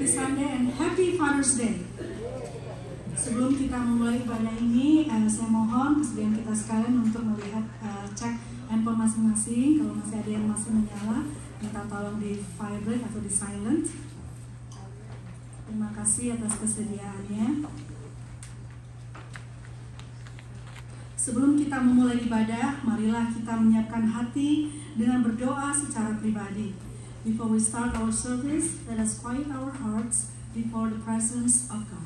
Happy Sunday and Happy Father's Day. Sebelum kita memulai ibadah ini, saya mohon kesediaan kita sekalian untuk melihat cek handphone masing-masing. Kalau masih ada yang masih menyala, minta tolong di vibrate atau di silent. Terima kasih atas kesediaannya. Sebelum kita memulai ibadah, marilah kita menyiapkan hati dengan berdoa secara pribadi. Before we start our service, let us quiet our hearts before the presence of God.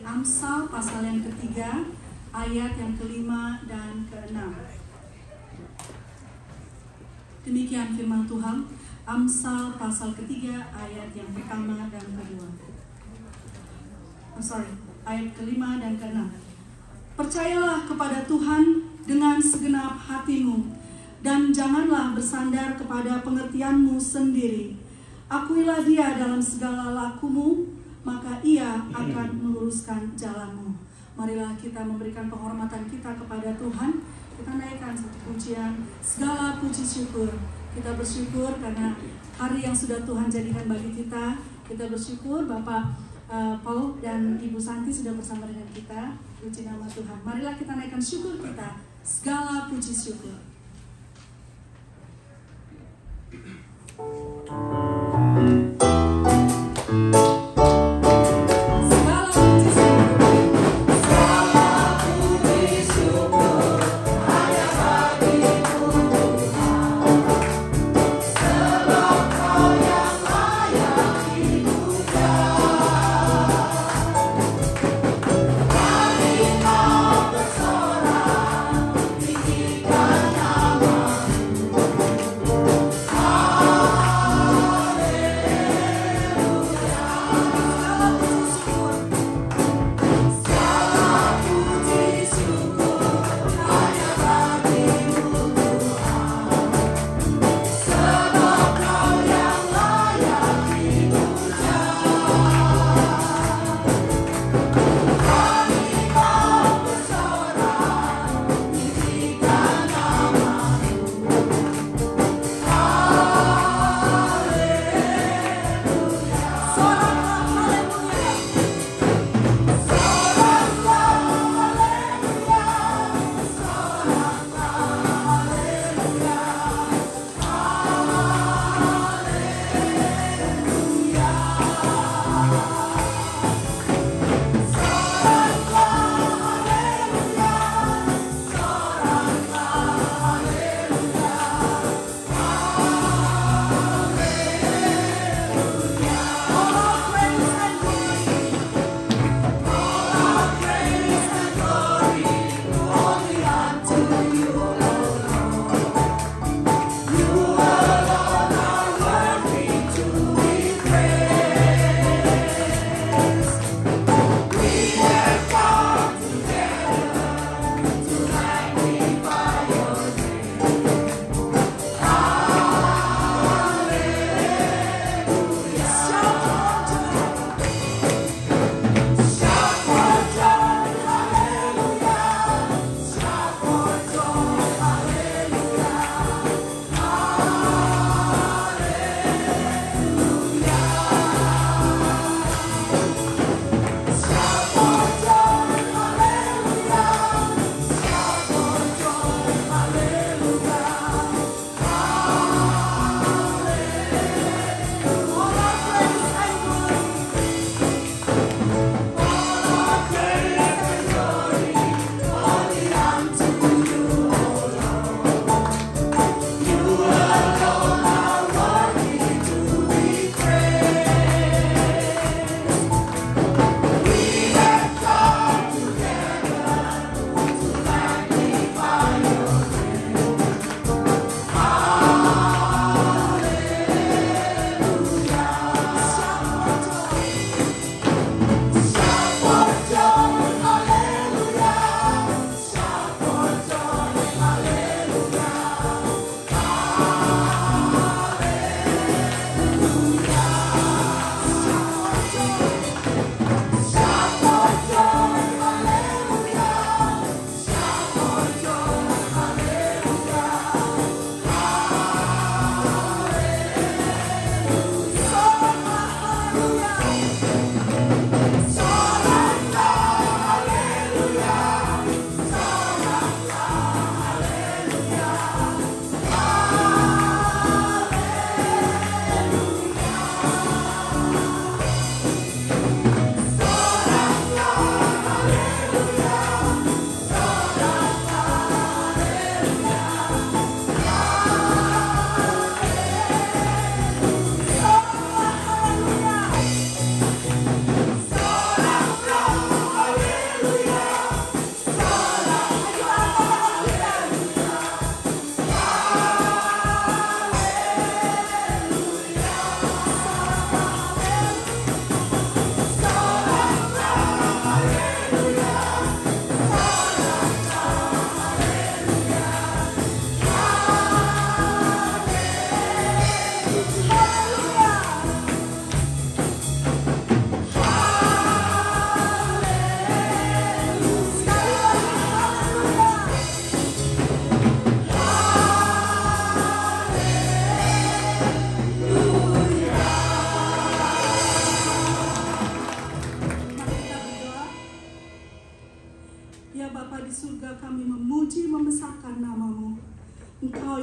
Amsal pasal yang ketiga, ayat yang kelima dan keenam. Demikian firman Tuhan, Amsal pasal ketiga, ayat yang pertama dan kedua. Ayat kelima dan keenam. Percayalah kepada Tuhan dengan segenap hatimu, dan janganlah bersandar kepada pengertianmu sendiri. Akuilah Dia dalam segala lakumu, maka Ia akan meluruskan jalanmu. Marilah kita memberikan penghormatan kita kepada Tuhan. Kita naikkan satu pujian, segala puji syukur. Kita bersyukur karena hari yang sudah Tuhan jadikan bagi kita. Kita bersyukur Bapak Paul dan Ibu Santi sudah bersama dengan kita. Puji nama Tuhan. Marilah kita naikkan syukur kita, segala puji syukur. Karena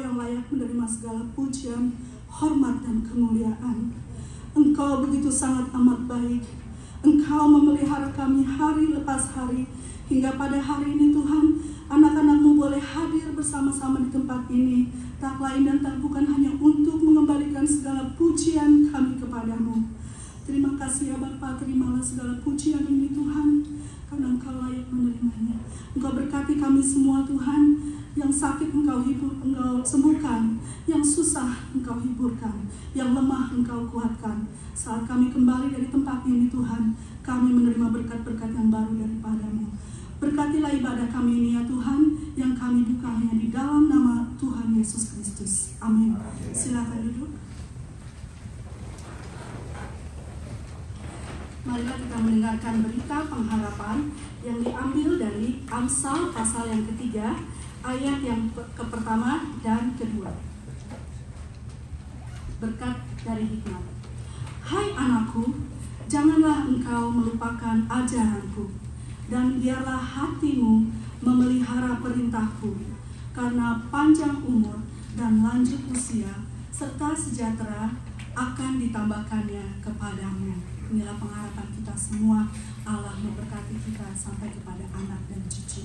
yang layak menerima segala pujian, hormat, dan kemuliaan. Engkau begitu sangat amat baik. Engkau memelihara kami hari lepas hari, hingga pada hari ini Tuhan, anak-anak-Mu boleh hadir bersama-sama di tempat ini, tak lain dan tak bukan hanya untuk mengembalikan segala pujian kami kepadamu. Terima kasih ya Bapa, terimalah segala pujian ini Tuhan, karena Engkau layak menerimanya. Engkau berkati kami semua Tuhan, yang sakit Engkau sembuhkan, yang susah Engkau hiburkan, yang lemah Engkau kuatkan. Saat kami kembali dari tempat ini Tuhan, kami menerima berkat-berkat yang baru daripada-Mu. Berkatilah ibadah kami ini ya Tuhan, yang kami buka hanya di dalam nama Tuhan Yesus Kristus. Amin. Silakan duduk. Marilah kita mendengarkan berita pengharapan yang diambil dari Amsal pasal yang ketiga, ayat yang pertama dan kedua. Berkat dari hikmat. Hai anakku, janganlah engkau melupakan ajaranku, dan biarlah hatimu memelihara perintahku, karena panjang umur dan lanjut usia, serta sejahtera akan ditambahkannya kepadamu. Inilah pengharapan kita semua. Allah memberkati kita sampai kepada anak dan cucu.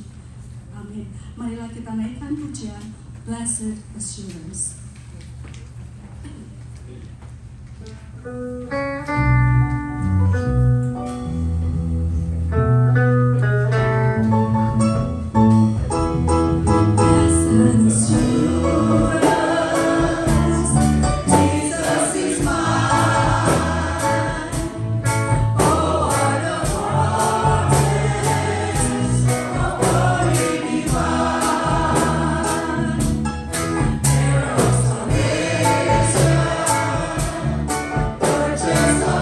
Amin. Marilah kita naikkan pujian Blessed Assurance. Just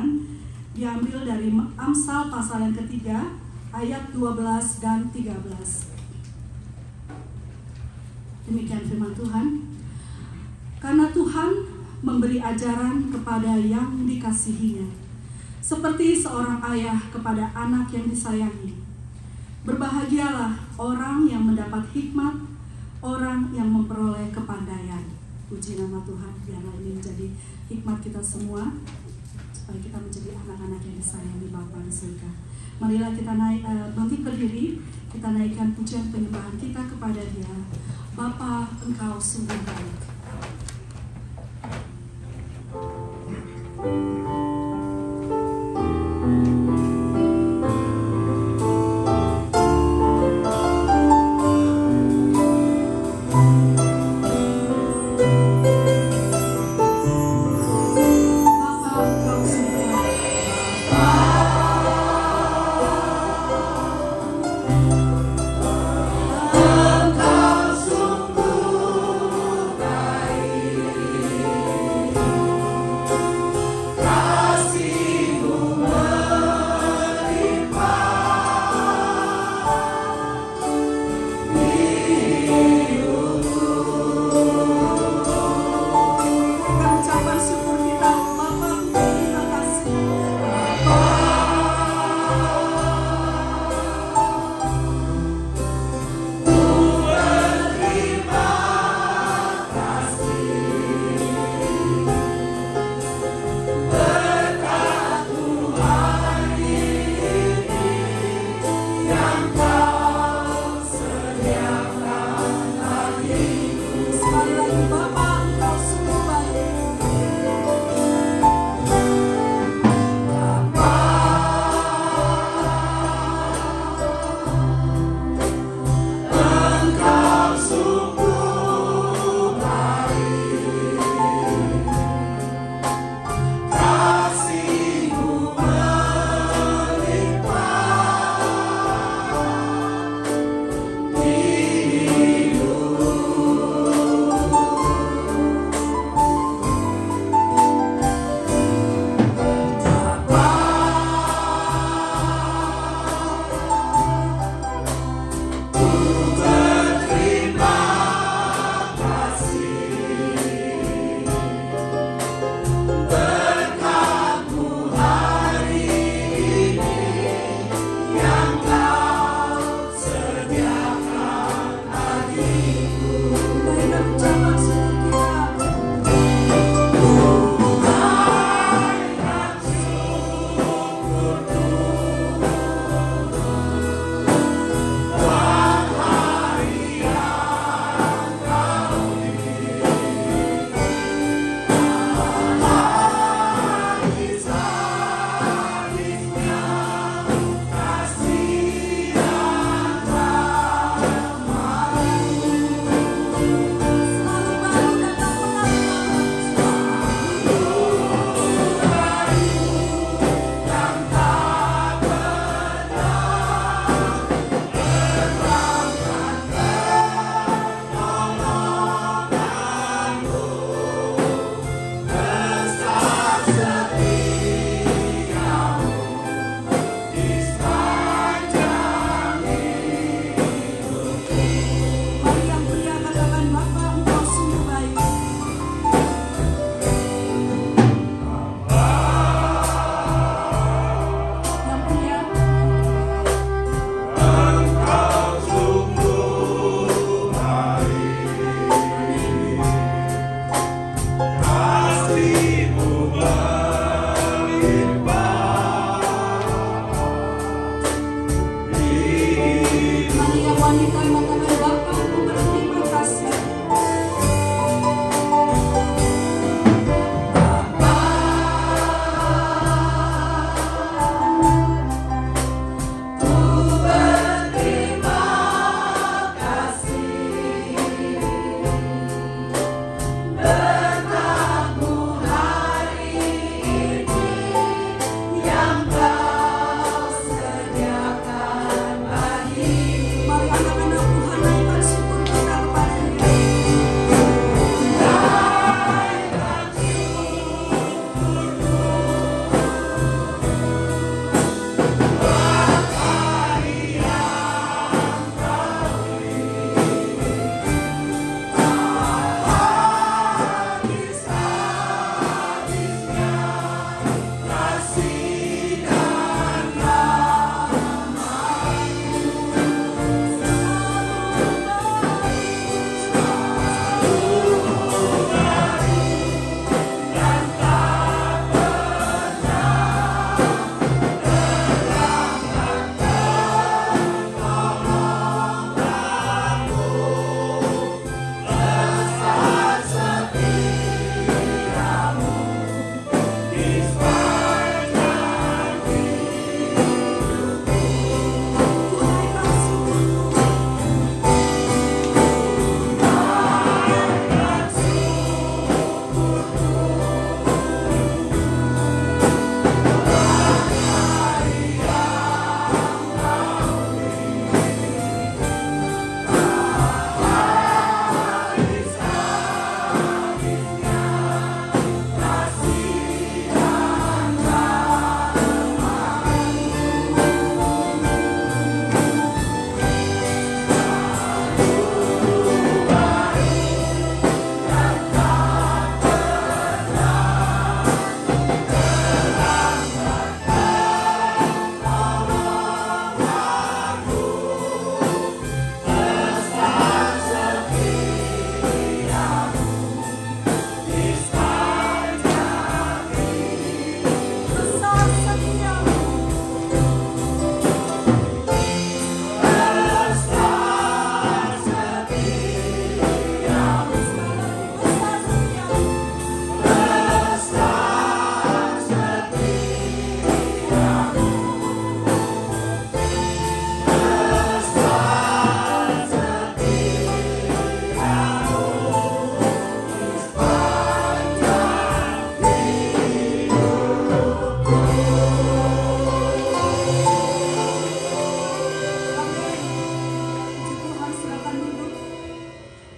Tuhan diambil dari Amsal pasal yang ketiga ayat 12 dan 13. Demikian firman Tuhan. Karena Tuhan memberi ajaran kepada yang dikasihinya, seperti seorang ayah kepada anak yang disayangi. Berbahagialah orang yang mendapat hikmat, orang yang memperoleh kepandaian. Puji nama Tuhan. Biarlah ini menjadi hikmat kita semua, supaya kita menjadi anak-anak yang disayangi Bapa di surga. Marilah kita bangkit berdiri, kita naikkan pujian penyembahan kita kepada Dia. Bapa, Engkau sungguh baik. Kasih-Mu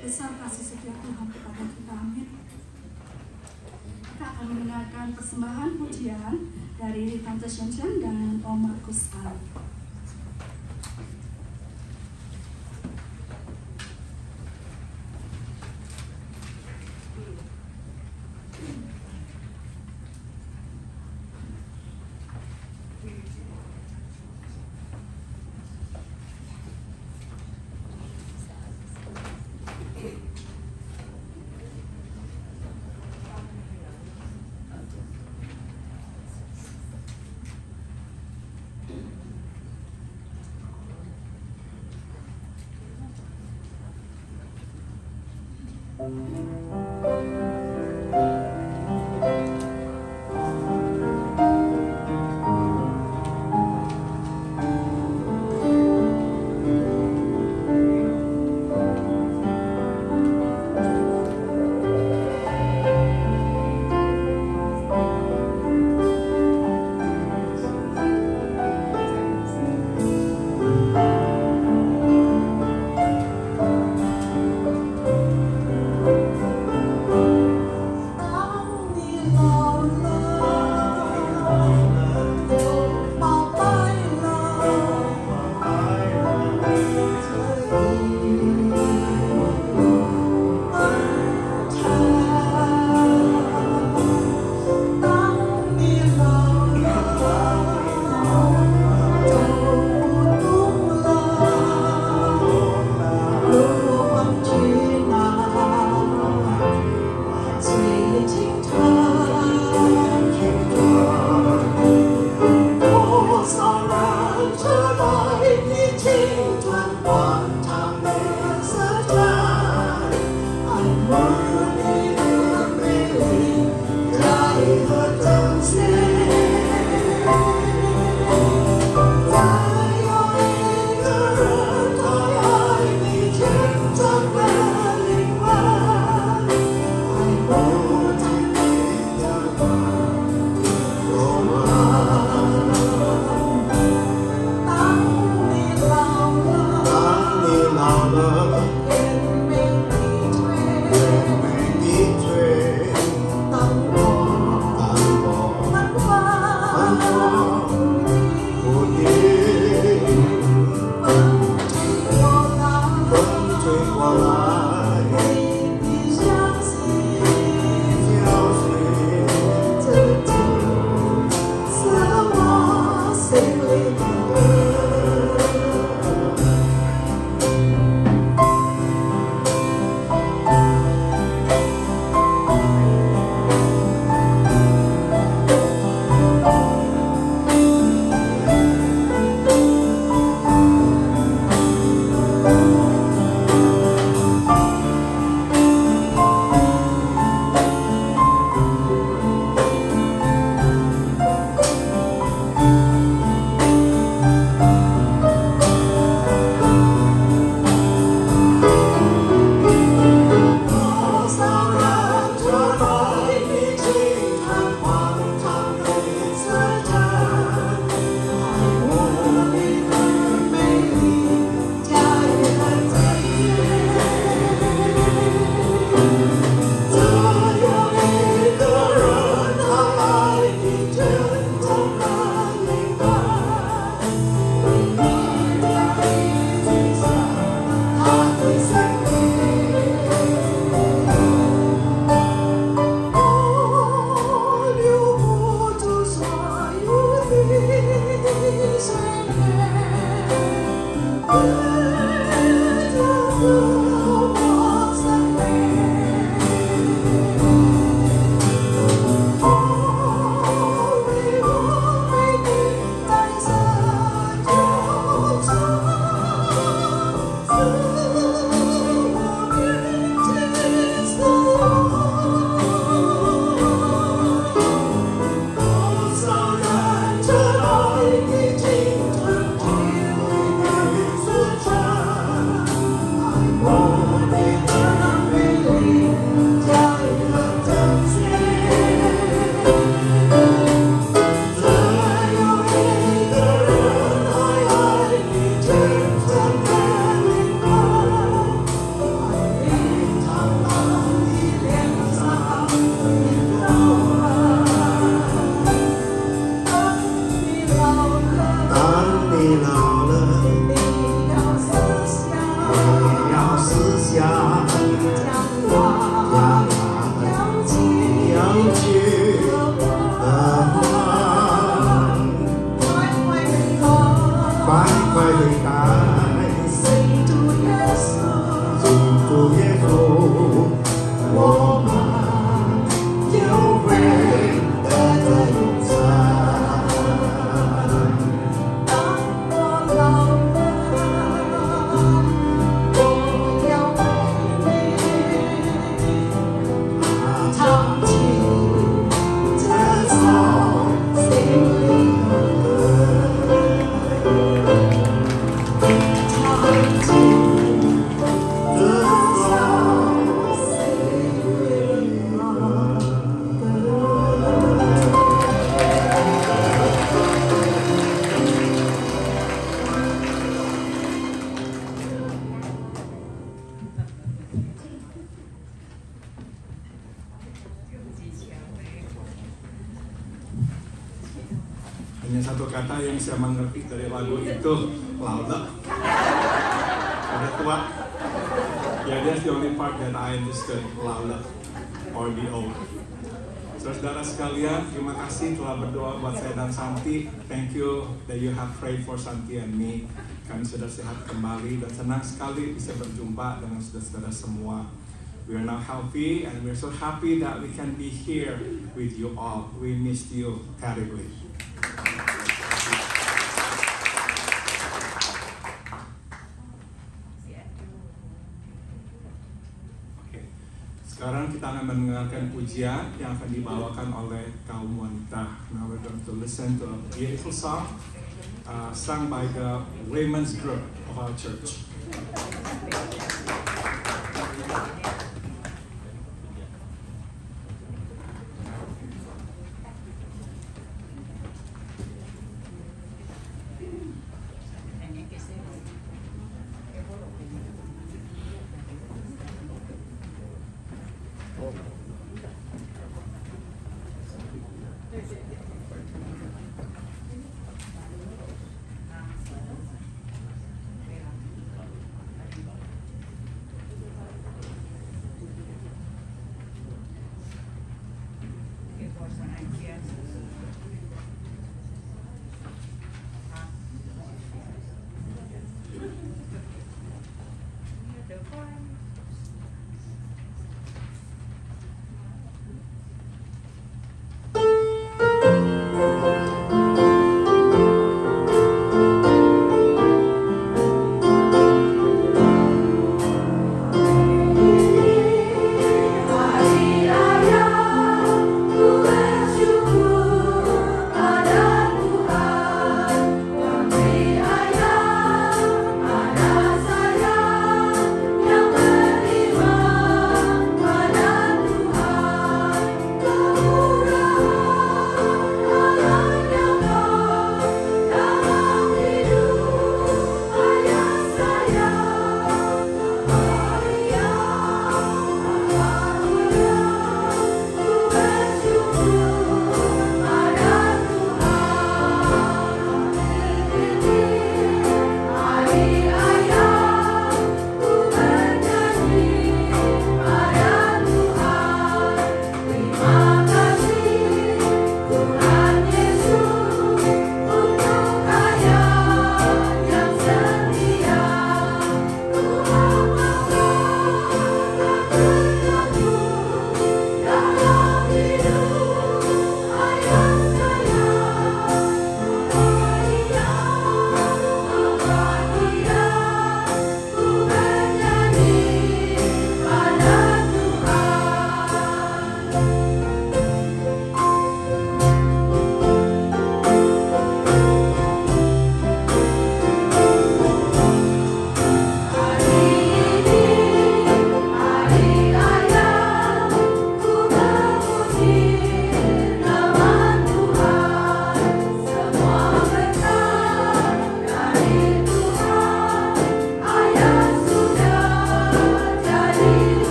Besar kasih setia Tuhan kepada kita, amin. Kita akan mendengarkan persembahan pujian dari Tante Shen dan Om Markus Ali. Such kata yang saya mengerti dari lagu itu louder. Udah tua. Yeah, that's the only part that I understood, louder or the old. Saudara sekalian, terima kasih telah berdoa buat saya dan Santi. Thank you that you have prayed for Santi and me. Kami sudah sehat kembali dan senang sekali bisa berjumpa dengan saudara-saudara semua. We are now healthy and we're so happy that we can be here with you all. We missed you terribly. Sekarang kita akan mendengarkan pujian yang akan dibawakan oleh kaum wanita. Now we're going to listen to a beautiful song sung by the women's group of our church.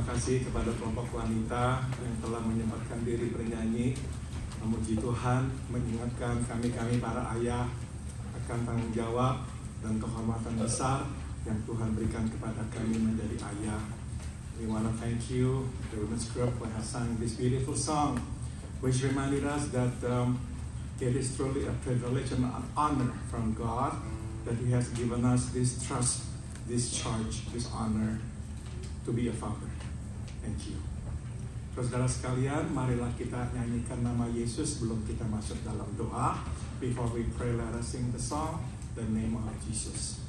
kasih kepada kelompok wanita yang telah menyempatkan diri bernyanyi, memuji Tuhan, mengingatkan kami para ayah akan tanggung jawab dan kehormatan besar yang Tuhan berikan kepada kami menjadi ayah. We want to thank you, the women's group, who has sung this beautiful song, which reminded us that it is truly a privilege and an honor from God that He has given us this trust, this charge, this honor to be a father. Thank you. Saudara sekalian, marilah kita nyanyikan nama Yesus sebelum kita masuk dalam doa. Before we pray, let us sing the song, the name of Jesus.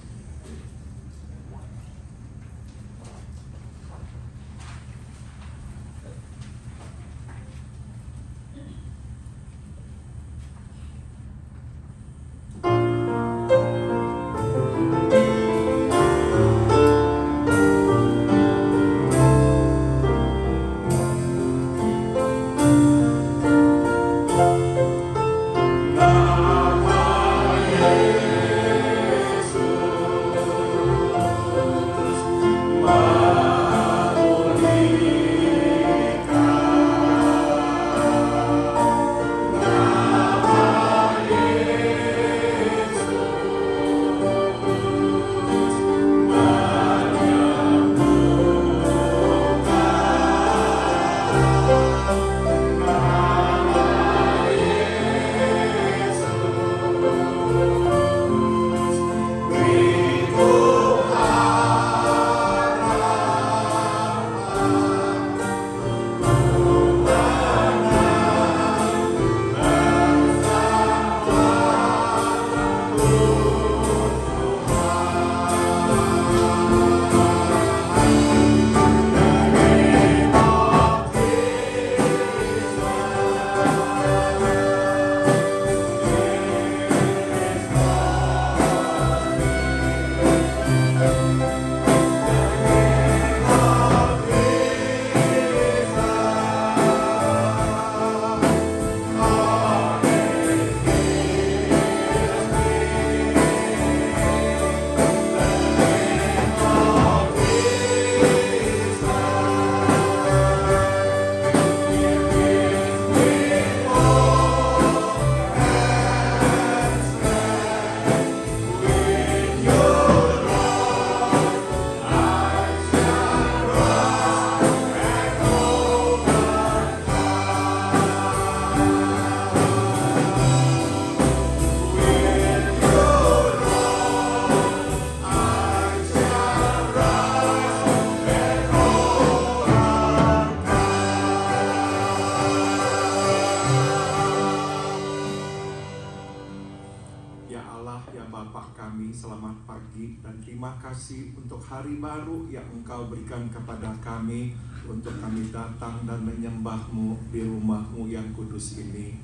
Hari baru yang Engkau berikan kepada kami untuk kami datang dan menyembah-Mu di rumah-Mu yang kudus ini.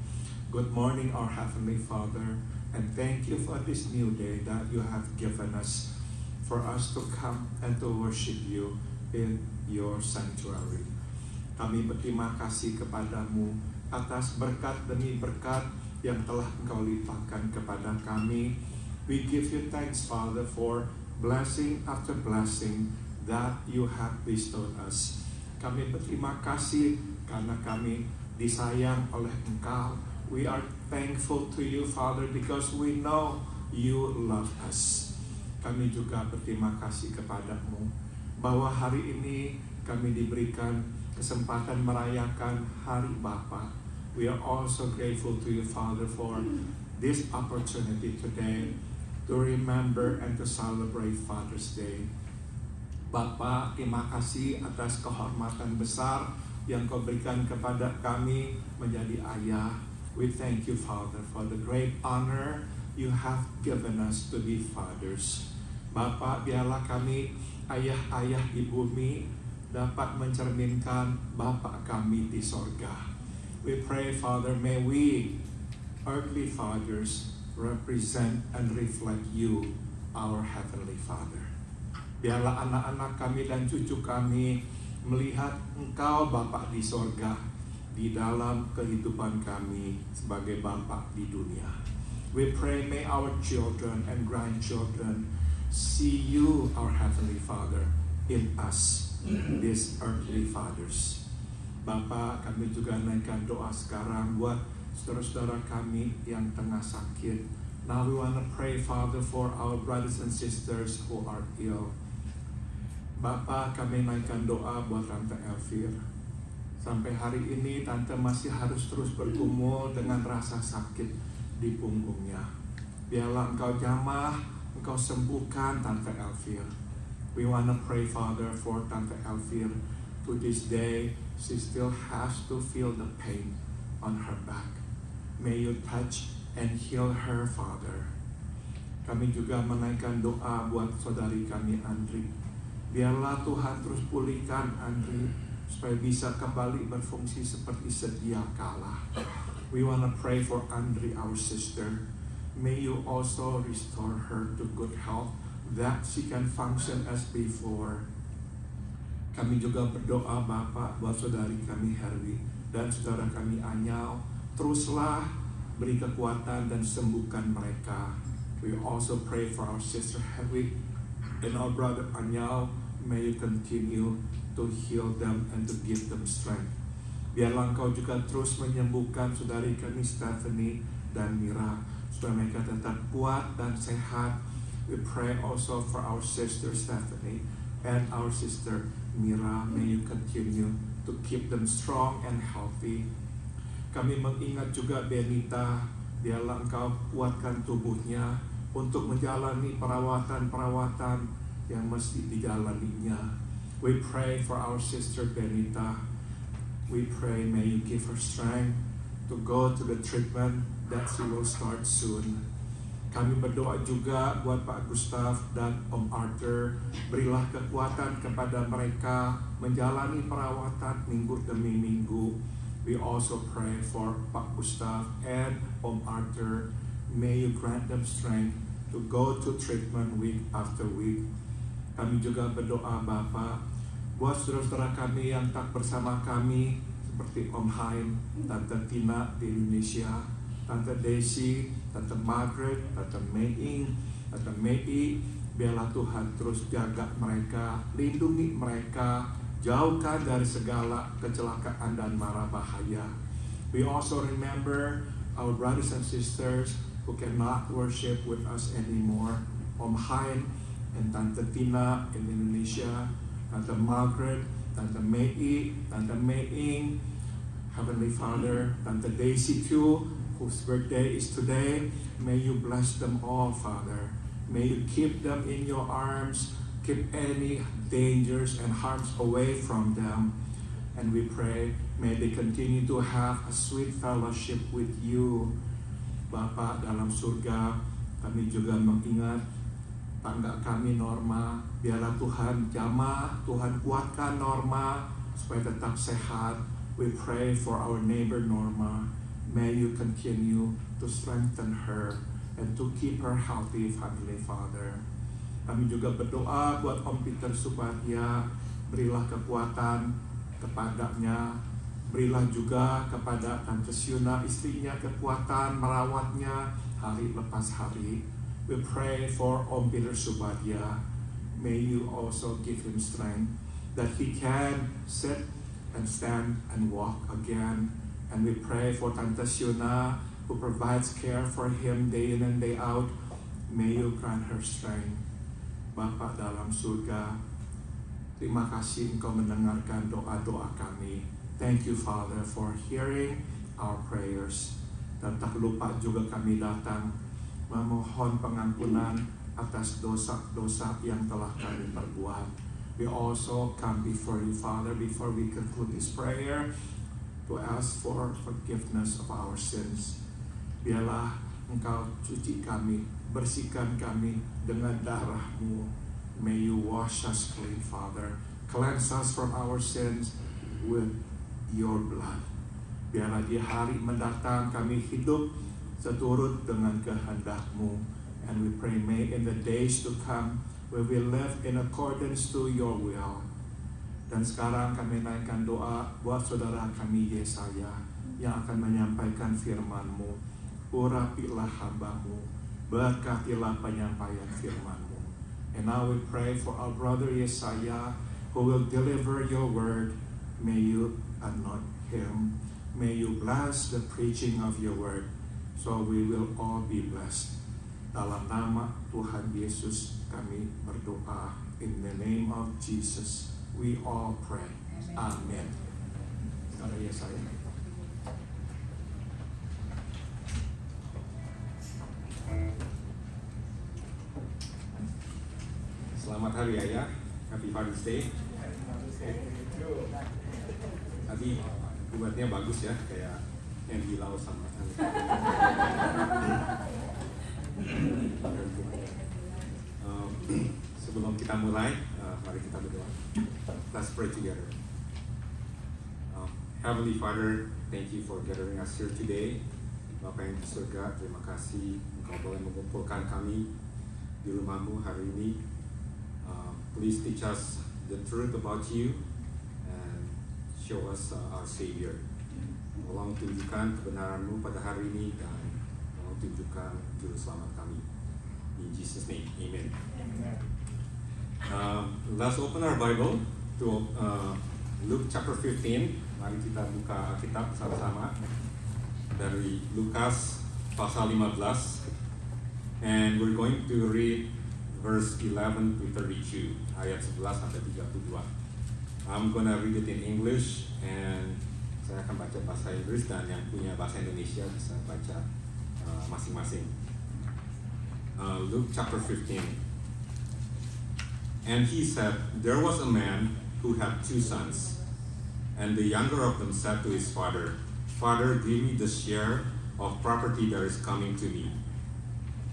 Good morning, our Heavenly Father, and thank you for this new day that you have given us for us to come and to worship you in your sanctuary. Kami berterima kasih kepadamu atas berkat demi berkat yang telah Engkau limpahkan kepada kami. We give you thanks, Father, for blessing after blessing that you have bestowed us. Kami berterima kasih karena kami disayang oleh Engkau. We are thankful to you, Father, because we know you love us. Kami juga berterima kasih kepadamu bahwa hari ini kami diberikan kesempatan merayakan Hari Bapa. We are also grateful to you, Father, for this opportunity today to remember and to celebrate Father's Day. Bapa, terima kasih atas kehormatan besar yang Kau berikan kepada kami menjadi ayah. We thank you, Father, for the great honor you have given us to be fathers. Bapa, biarlah kami ayah-ayah di bumi dapat mencerminkan Bapa kami di sorga. We pray, Father, may we, earthly fathers, represent and reflect you, our Heavenly Father. Biarlah anak-anak kami dan cucu kami melihat Engkau Bapa di sorga di dalam kehidupan kami sebagai Bapa di dunia. We pray, may our children and grandchildren see you, our Heavenly Father, in us. these earthly fathers. Bapak, kami juga naikkan doa sekarang buat saudara-saudara kami yang tengah sakit. Now we want to pray, Father, for our brothers and sisters who are ill. Bapak, kami naikkan doa buat Tante Elvir. Sampai hari ini Tante masih harus terus bergumul dengan rasa sakit di punggungnya. Biarlah Engkau jamah, Engkau sembuhkan Tante Elvir. We want to pray, Father, for Tante Elvir. To this day, she still has to feel the pain on her back. May you touch and heal her, Father. Kami juga menaikkan doa buat saudari kami Andri. Biarlah Tuhan terus pulihkan Andri supaya bisa kembali berfungsi seperti sedia kala. We want to pray for Andri, our sister. May you also restore her to good health, that she can function as before. Kami juga berdoa Bapak buat saudari kami Herwi dan saudara kami Anyal. Teruslah beri kekuatan dan sembuhkan mereka. We also pray for our sister Herwi and our brother Anyal. May you continue to heal them and to give them strength. Biarlah Engkau juga terus menyembuhkan saudari kami Stephanie dan Mira, supaya mereka tetap kuat dan sehat. We pray also for our sister Stephanie and our sister Mira. May you continue to keep them strong and healthy. Kami mengingat juga Benita. Biarlah Engkau kuatkan tubuhnya untuk menjalani perawatan-perawatan yang mesti dijalaninya. We pray for our sister Benita. We pray may you give her strength to go to the treatment that she will start soon. Kami berdoa juga buat Pak Gustav dan Om Arthur. Berilah kekuatan kepada mereka menjalani perawatan minggu demi minggu. We also pray for Pak Gustav and Om Arthur. May you grant them strength to go to treatment week after week. Kami juga berdoa Bapak buat saudara-saudara kami yang tak bersama kami, seperti Om Haim, Tante Tina di Indonesia, Tante Desi, Tante Margaret, Tante Mei, Tante Mei. Biarlah Tuhan terus jaga mereka, lindungi mereka, jauhkan dari segala kecelakaan dan mara bahaya. We also remember our brothers and sisters who cannot worship with us anymore. Om Haim and Tante Tina in Indonesia, Tante Margaret, Tante Mei, Tante Mei, Heavenly Father, Tante Daisy too, whose birthday is today. May you bless them all, Father. May you keep them in your arms, keep any dangers and harms away from them. And we pray, may they continue to have a sweet fellowship with you. Bapa dalam surga, kami juga mengingat tangga kami Norma. Biarlah Tuhan jamah, Tuhan kuatkan Norma supaya tetap sehat. We pray for our neighbor Norma. May you continue to strengthen her and to keep her healthy, Heavenly Father. Kami juga berdoa buat Om Peter Subadia. Berilah kekuatan kepadanya. Berilah juga kepada Tante Syuna, istrinya, kekuatan merawatnya hari lepas hari. We pray for Om Peter Subadia. May you also give him strength that he can sit and stand and walk again. And we pray for Tante Syuna, who provides care for him day in and day out. May you grant her strength. Bapa dalam surga, terima kasih Engkau mendengarkan doa-doa kami. Thank you, Father, for hearing our prayers. Dan tak lupa juga kami datang memohon pengampunan atas dosa-dosa yang telah kami perbuat. We also come before you, Father, before we conclude this prayer, to ask for forgiveness of our sins. Biarlah Engkau cuci kami, bersihkan kami dengan darah-Mu. May you wash us clean, Father. Cleanse us from our sins with your blood. Biarlah di hari mendatang kami hidup seturut dengan kehendak-Mu. And we pray, may in the days to come, we will live in accordance to your will. Dan sekarang kami naikkan doa buat saudara kami Yesaya yang akan menyampaikan firman-Mu. Urapilah hamba-Mu, berkatilah penyampaian firman-Mu. And now we pray for our brother Yesaya who will deliver your word. May you anoint him. May you bless the preaching of your word, so we will all be blessed. Dalam nama Tuhan Yesus kami berdoa. In the name of Jesus, we all pray. Amen. Saudara Yesaya. Selamat Hari Raya, Happy Father's Day. Tadi buatnya bagus ya, kayak yang di laut sama. Sebelum kita mulai, mari kita berdoa. Let's pray together. Heavenly Father, thank you for gathering us here today. Bapa yang di surga, terima kasih Engkau boleh mengumpulkan kami di rumah-Mu hari ini. Please teach us the truth about you and show us our Savior. Tolong tunjukkan kebenaran-Mu pada hari ini dan tolong tunjukkan Juru Selamat kami. In Jesus' name, Amen. Let's open our Bible to Luke chapter 15. Mari kita buka Alkitab sama-sama dari Lukas pasal 15. And we're going to read verse 11 to 32, ayat 11 sampai 32. I'm gonna read it in English, and saya akan baca bahasa Inggris, dan yang punya bahasa Indonesia bisa baca masing-masing. Luke chapter 15. And he said, there was a man who had 2 sons, and the younger of them said to his father, Father, give me the share of property that is coming to me.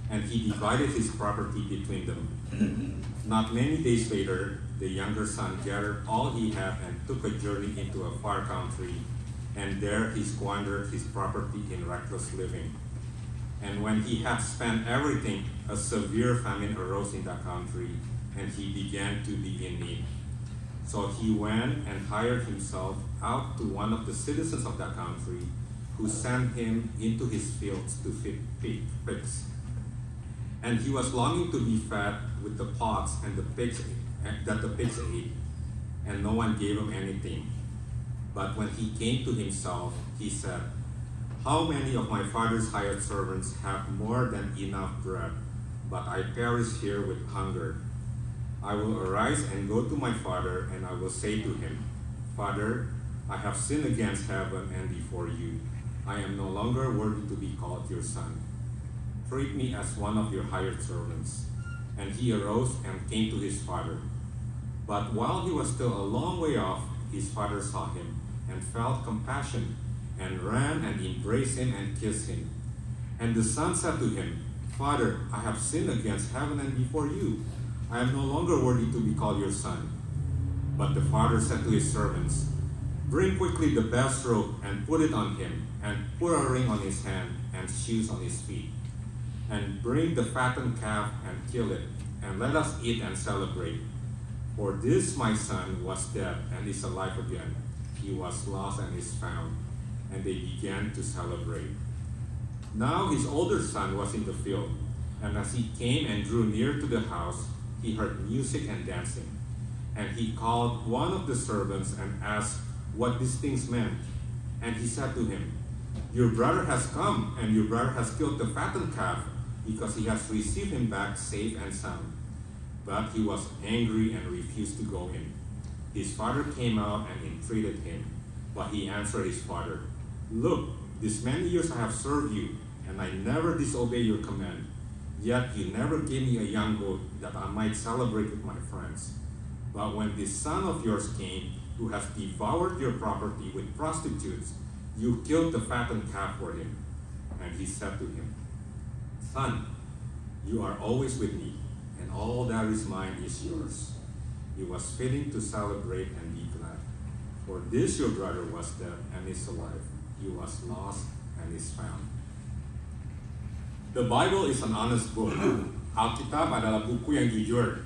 And he divided his property between them. Not many days later, the younger son gathered all he had and took a journey into a far country, and there he squandered his property in reckless living. And when he had spent everything, a severe famine arose in that country, and he began to be in need. So he went and hired himself out to one of the citizens of that country, who sent him into his fields to feed pigs. And he was longing to be fed with the pods and the pigs that the pigs ate, and no one gave him anything. But when he came to himself, he said, How many of my father's hired servants have more than enough bread, but I perish here with hunger? I will arise and go to my father, and I will say to him, Father, I have sinned against heaven and before you. I am no longer worthy to be called your son. Treat me as one of your hired servants. And he arose and came to his father. But while he was still a long way off, his father saw him and felt compassion, and ran and embraced him and kissed him. And the son said to him, Father, I have sinned against heaven and before you. I am no longer worthy to be called your son. But the father said to his servants, Bring quickly the best robe and put it on him, and put a ring on his hand and shoes on his feet. And bring the fattened calf and kill it, and let us eat and celebrate. For this my son was dead and is alive again. He was lost and is found. And they began to celebrate. Now his older son was in the field, and as he came and drew near to the house, he heard music and dancing. And he called one of the servants and asked what these things meant. And he said to him, Your brother has come, and your brother has killed the fattened calf, because he has received him back safe and sound. But he was angry and refused to go in. His father came out and entreated him. But he answered his father, Look, these many years I have served you, and I never disobeyed your command. Yet you never gave me a young goat that I might celebrate with my friends. But when this son of yours came, who has devoured your property with prostitutes, you killed the fattened calf for him. And he said to him, Son, you are always with me, and all that is mine is yours. It was fitting to celebrate and be glad. For this your brother was dead and is alive. He was lost and is found. The Bible is an honest book. Alkitab adalah buku yang jujur.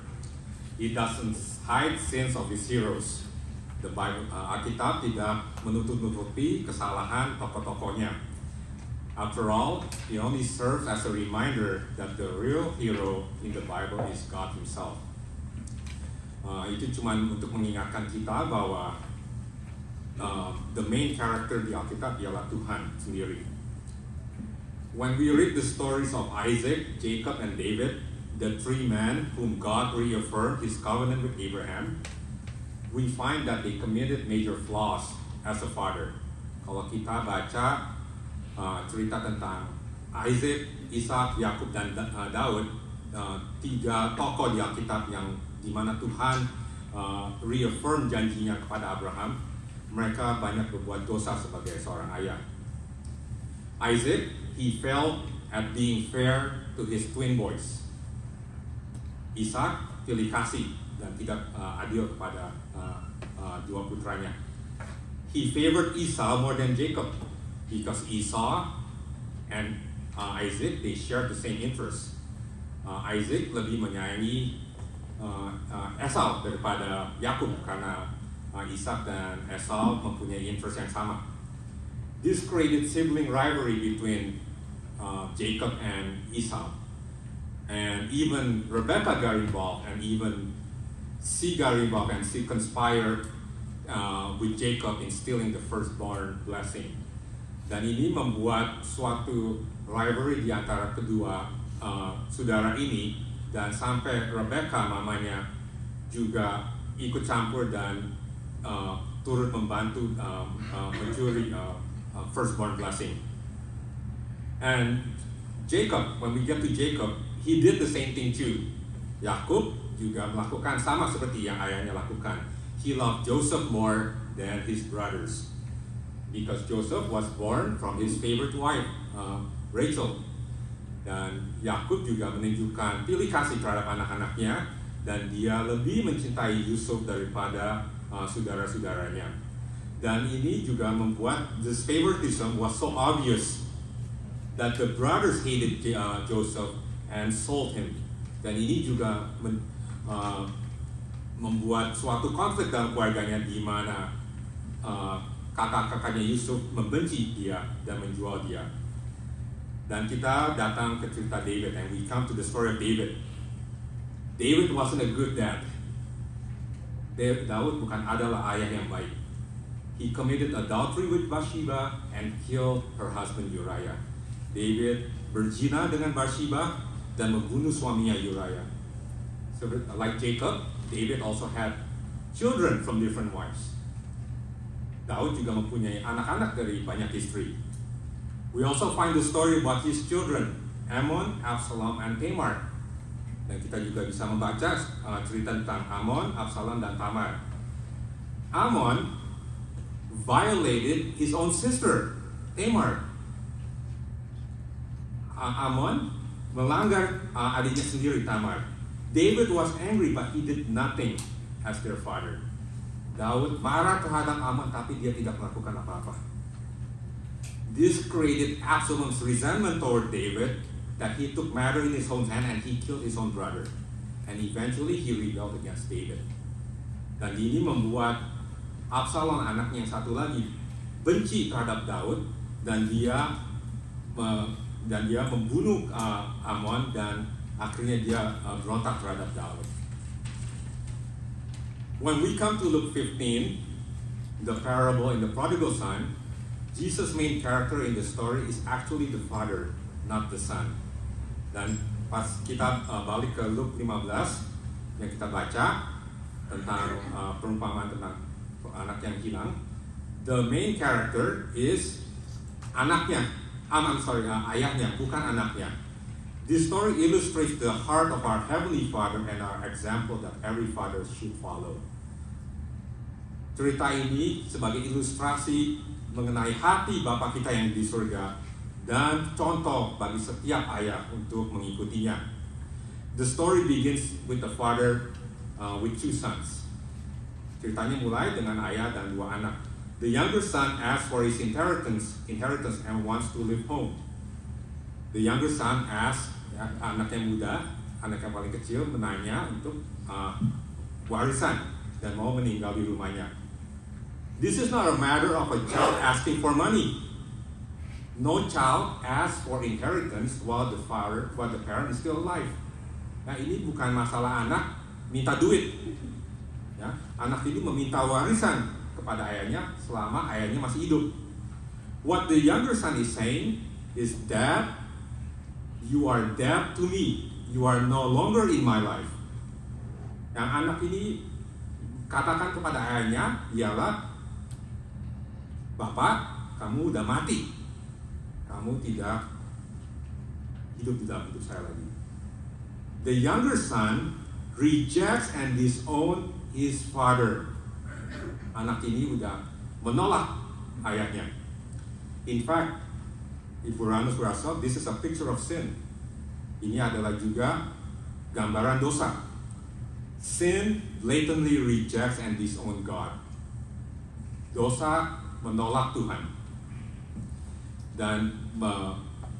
It doesn't hide sins of its heroes. The Bible, Alkitab tidak menutup-nutupi kesalahan tokoh-tokohnya. After all, it only serves as a reminder that the real hero in the Bible is God Himself. Itu cuma untuk mengingatkan kita bahwa the main character di Alkitab ialah Tuhan sendiri. When we read the stories of Isaac, Jacob, and David, the three men whom God reaffirmed His covenant with Abraham, we find that they committed major flaws as a father. Kalau kita baca cerita tentang Isaac, Ishak, Yakub, dan Daud, tiga tokoh di Alkitab yang dimana Tuhan reaffirm janjinya kepada Abraham, mereka banyak berbuat dosa sebagai seorang ayah. Isaac, he failed at being fair to his twin boys. Ishak pilih kasih dan tidak adil kepada dua putranya. He favored Esau more than Jacob because Esau and Isaac, they shared the same interests. Isaac lebih menyayangi Esau daripada Yakub karena Ishak dan Esau mempunyai interest yang sama. This created sibling rivalry between Jacob and Esau. And even Rebecca got involved, and even she got involved, and she conspired with Jacob in stealing the firstborn blessing. Dan ini membuat suatu rivalry di antara kedua saudara ini, dan sampai Rebecca mamanya juga ikut campur dan turut membantu mencuri firstborn blessing. And Jacob, when we get to Jacob, he did the same thing too. Yakub juga melakukan sama seperti yang ayahnya lakukan. He loved Joseph more than his brothers because Joseph was born from his favorite wife, Rachel. Dan Yakub juga menunjukkan pilih kasih terhadap anak-anaknya, dan dia lebih mencintai Yusuf daripada saudara-saudaranya. Dan ini juga membuat this favoritism was so obvious that the brothers hated Joseph and sold him. Dan ini juga membuat suatu konflik dalam keluarganya di mana kakak-kakaknya Yusuf membenci dia dan menjual dia. Dan kita datang ke cerita David, and we come to the story of David. David wasn't a good dad. Daud bukan adalah ayah yang baik. He committed adultery with Bathsheba and killed her husband Uriah. David berzina dengan Bathsheba dan membunuh suaminya Uriah. So, like Jacob, David also had children from different wives. Daud juga mempunyai anak-anak dari banyak istri. We also find the story about his children, Ammon, Absalom, and Tamar. Dan kita juga bisa membaca cerita tentang Ammon, Absalom, dan Tamar. Ammon violated his own sister, Tamar. Ammon melanggar adiknya sendiri, Tamar. David was angry, but he did nothing as their father. Daud marah terhadap Ammon, tapi dia tidak melakukan apa-apa. This created Absalom's resentment toward David, that he took matter in his own hand and he killed his own brother. And eventually he rebelled against David. Dan ini membuat Absalom, anaknya yang satu lagi, benci terhadap Daud, dan dia membunuh Ammon, dan akhirnya dia berontak terhadap Daud. When we come to Luke 15, the parable in the prodigal son, Jesus' main character in the story is actually the father, not the son. Dan pas kita balik ke Luke 15 yang kita baca tentang perumpamaan tentang anak yang hilang, the main character is anaknya. Ayahnya, bukan anaknya. This story illustrates the heart of our Heavenly Father and our example that every father should follow. Cerita ini sebagai ilustrasi mengenai hati Bapa kita yang di surga dan contoh bagi setiap ayah untuk mengikutinya. The story begins with the father with two sons. Ceritanya mulai dengan ayah dan dua anak. The younger son asks for his inheritance and wants to leave home. The younger son asks, anak yang muda, anak yang paling kecil menanya untuk warisan dan mau meninggal di rumahnya. This is not a matter of a child asking for money. No child asks for inheritance while the parent is still alive. Nah, ini bukan masalah anak minta duit. Ya, anak ini meminta warisan kepada ayahnya selama ayahnya masih hidup. What the younger son is saying is, Dad, you are dead to me. You are no longer in my life. Yang anak ini katakan kepada ayahnya ialah, Bapak, kamu udah mati. Kamu tidak hidup di dalam hidup saya lagi. The younger son rejects and disown his father. Anak ini udah menolak ayahnya. In fact, if we're honest with ourselves, this is a picture of sin. Ini adalah juga gambaran dosa. Sin blatantly rejects and disowns God. Dosa menolak Tuhan dan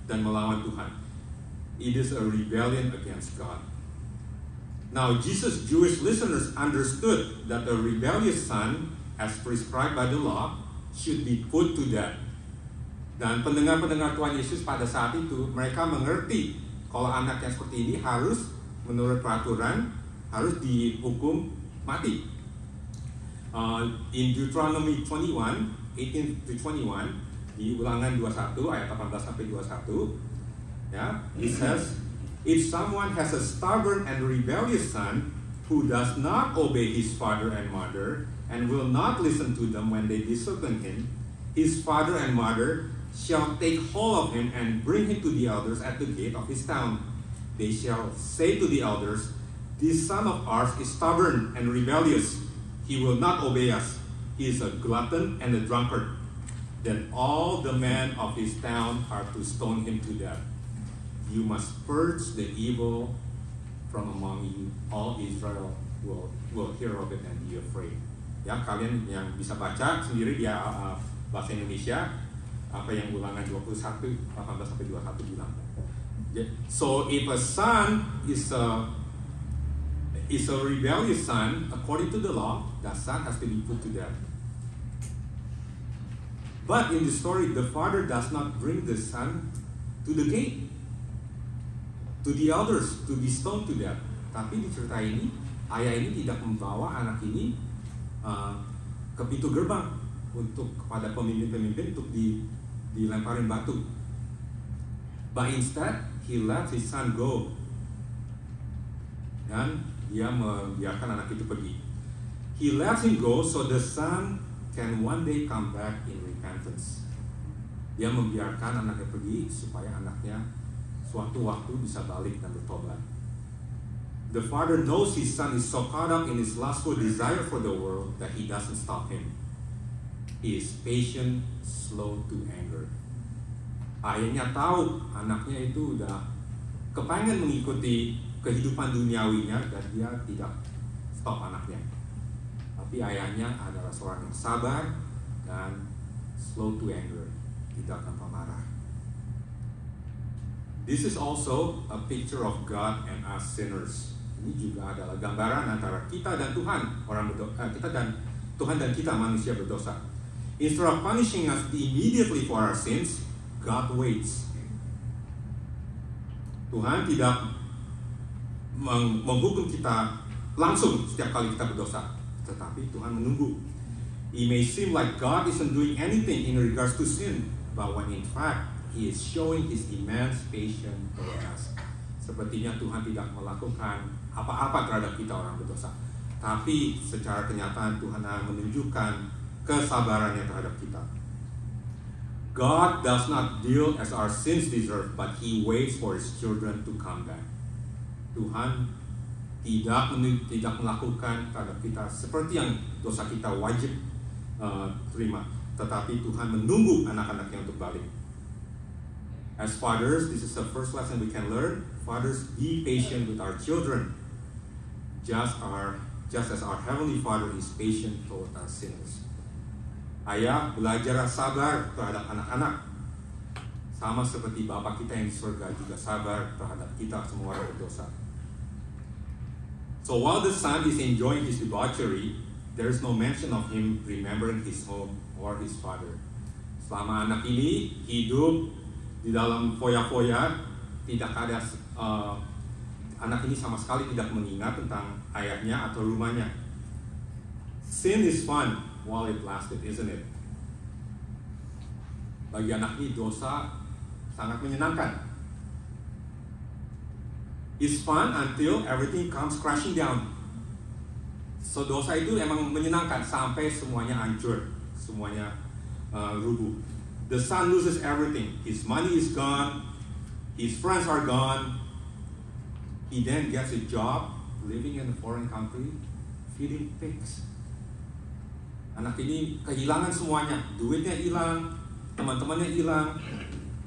melawan Tuhan. It is a rebellion against God. Now, Jesus' Jewish listeners understood that a rebellious son, as prescribed by the law, should be put to death. Dan pendengar-pendengar Tuhan Yesus pada saat itu, mereka mengerti kalau anak yang seperti ini harus, menurut peraturan, harus dihukum mati. In Deuteronomy 21, 18-21, di Ulangan 21 ayat 18-21, ya, it says, if someone has a stubborn and rebellious son who does not obey his father and mother and will not listen to them when they discipline him, his father and mother shall take hold of him and bring him to the elders at the gate of his town. They shall say to the elders, this son of ours is stubborn and rebellious. He will not obey us. He is a glutton and a drunkard. Then all the men of his town are to stone him to death. You must purge the evil from among you. All Israel will hear of it and be afraid. Ya, kalian yang bisa baca sendiri di bahasa Indonesia, apa yang Ulangan 21 18-21 bilang. So if a son is a rebellious son, according to the law, that son has to be put to death. But in the story, the father does not bring the son to the gate, to the elders, to be stoned to death. Tapi di cerita ini, ayah ini tidak membawa anak ini ke pintu gerbang untuk kepada pemimpin-pemimpin untuk dilemparin batu. But instead, he let his son go. Dan dia membiarkan anak itu pergi. He let him go so the son can one day come back in repentance. Dia membiarkan anaknya pergi supaya anaknya suatu waktu bisa balik dan bertobat. The father knows his son is so caught up in his lustful desire for the world that he doesn't stop him. He is patient, slow to anger. Ayahnya tahu anaknya itu udah kepengen mengikuti kehidupan duniawinya dan dia tidak stop anaknya. Tapi ayahnya adalah seorang yang sabar dan slow to anger, tidak akan pemarah. This is also a picture of God and us sinners. Ini juga adalah gambaran antara kita dan Tuhan, Tuhan dan kita manusia berdosa. Instead of punishing us immediately for our sins, God waits. Tuhan tidak menghukum kita langsung setiap kali kita berdosa, tetapi Tuhan menunggu. It may seem like God isn't doing anything in regards to sin, but when in fact He is showing His immense patience toward us. Sepertinya Tuhan tidak melakukan apa-apa terhadap kita orang berdosa, tapi secara kenyataan Tuhan menunjukkan kesabarannya terhadap kita. God does not deal as our sins deserve, but He waits for His children to come back. Tuhan tidak melakukan terhadap kita seperti yang dosa kita wajib terima, tetapi Tuhan menunggu anak-anaknya untuk balik. As fathers, this is the first lesson we can learn. Fathers, be patient with our children, just as our Heavenly Father is patient toward our sinners. Ayah, belajar sabar terhadap anak-anak, sama seperti Bapa kita yang di surga juga sabar terhadap kita semua orang berdosa. So while the son is enjoying his debauchery, there is no mention of him remembering his home or his father. Selama anak ini hidup di dalam foya-foya, tidak ada anak ini sama sekali tidak mengingat tentang ayahnya atau rumahnya. Sin is fun while it lasted, isn't it? Bagi anak ini dosa sangat menyenangkan. It's fun until everything comes crashing down. So dosa itu emang menyenangkan sampai semuanya hancur, semuanya rubuh. The son loses everything. His money is gone. His friends are gone. He then gets a job living in a foreign country, feeding pigs. Anak ini kehilangan semuanya, duitnya hilang, teman-temannya hilang,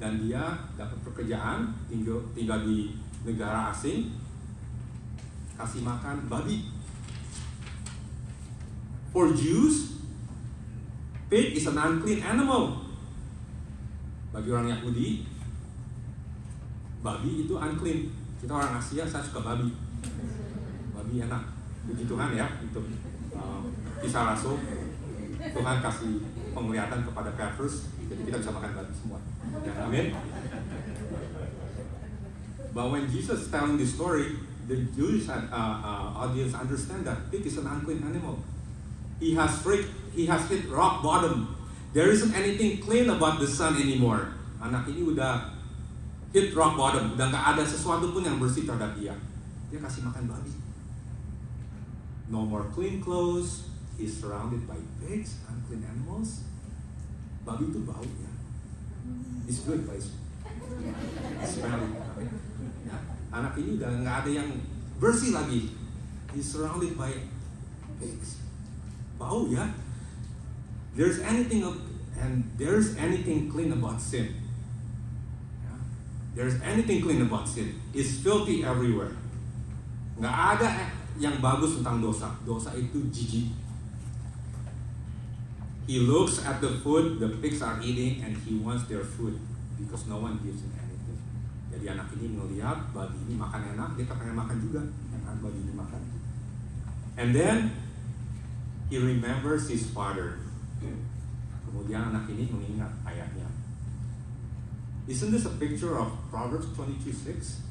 dan dia dapat pekerjaan, tinggal di negara asing, kasih makan babi. For Jews, pig is an unclean animal. Bagi orang Yahudi, babi itu unclean. Kita orang Asia, saya suka babi. Babi enak. Puji Tuhan ya, itu kisah Rasul. Tuhan kasih penglihatan kepada Petrus, jadi kita bisa makan babi semua. Ya, amin. But when Jesus is telling this story, the Jewish audience understand that pig is an unclean animal. He has hit rock bottom. There isn't anything clean about the son anymore. Anak ini udah hit rock bottom, udah gak ada sesuatu pun yang bersih terhadap dia. Dia kasih makan babi. No more clean clothes. He's surrounded by pigs, unclean animals. Babi itu bau ya. It's good, but it's smelly. Ya. Anak ini udah nggak ada yang bersih lagi. He's surrounded by pigs. Bau ya. There's anything clean about sin. Ya. There's anything clean about sin. It's filthy everywhere. Nggak ada yang bagus tentang dosa. Dosa itu jijik. He looks at the food the pigs are eating and he wants their food because no one gives him anything. Jadi anak ini melihat babi ini makan enak, dia pengen makan juga yang babi ini makan. And then he remembers his father. Kemudian anak ini mengingat ayahnya. Isn't this a picture of Proverbs 22:6?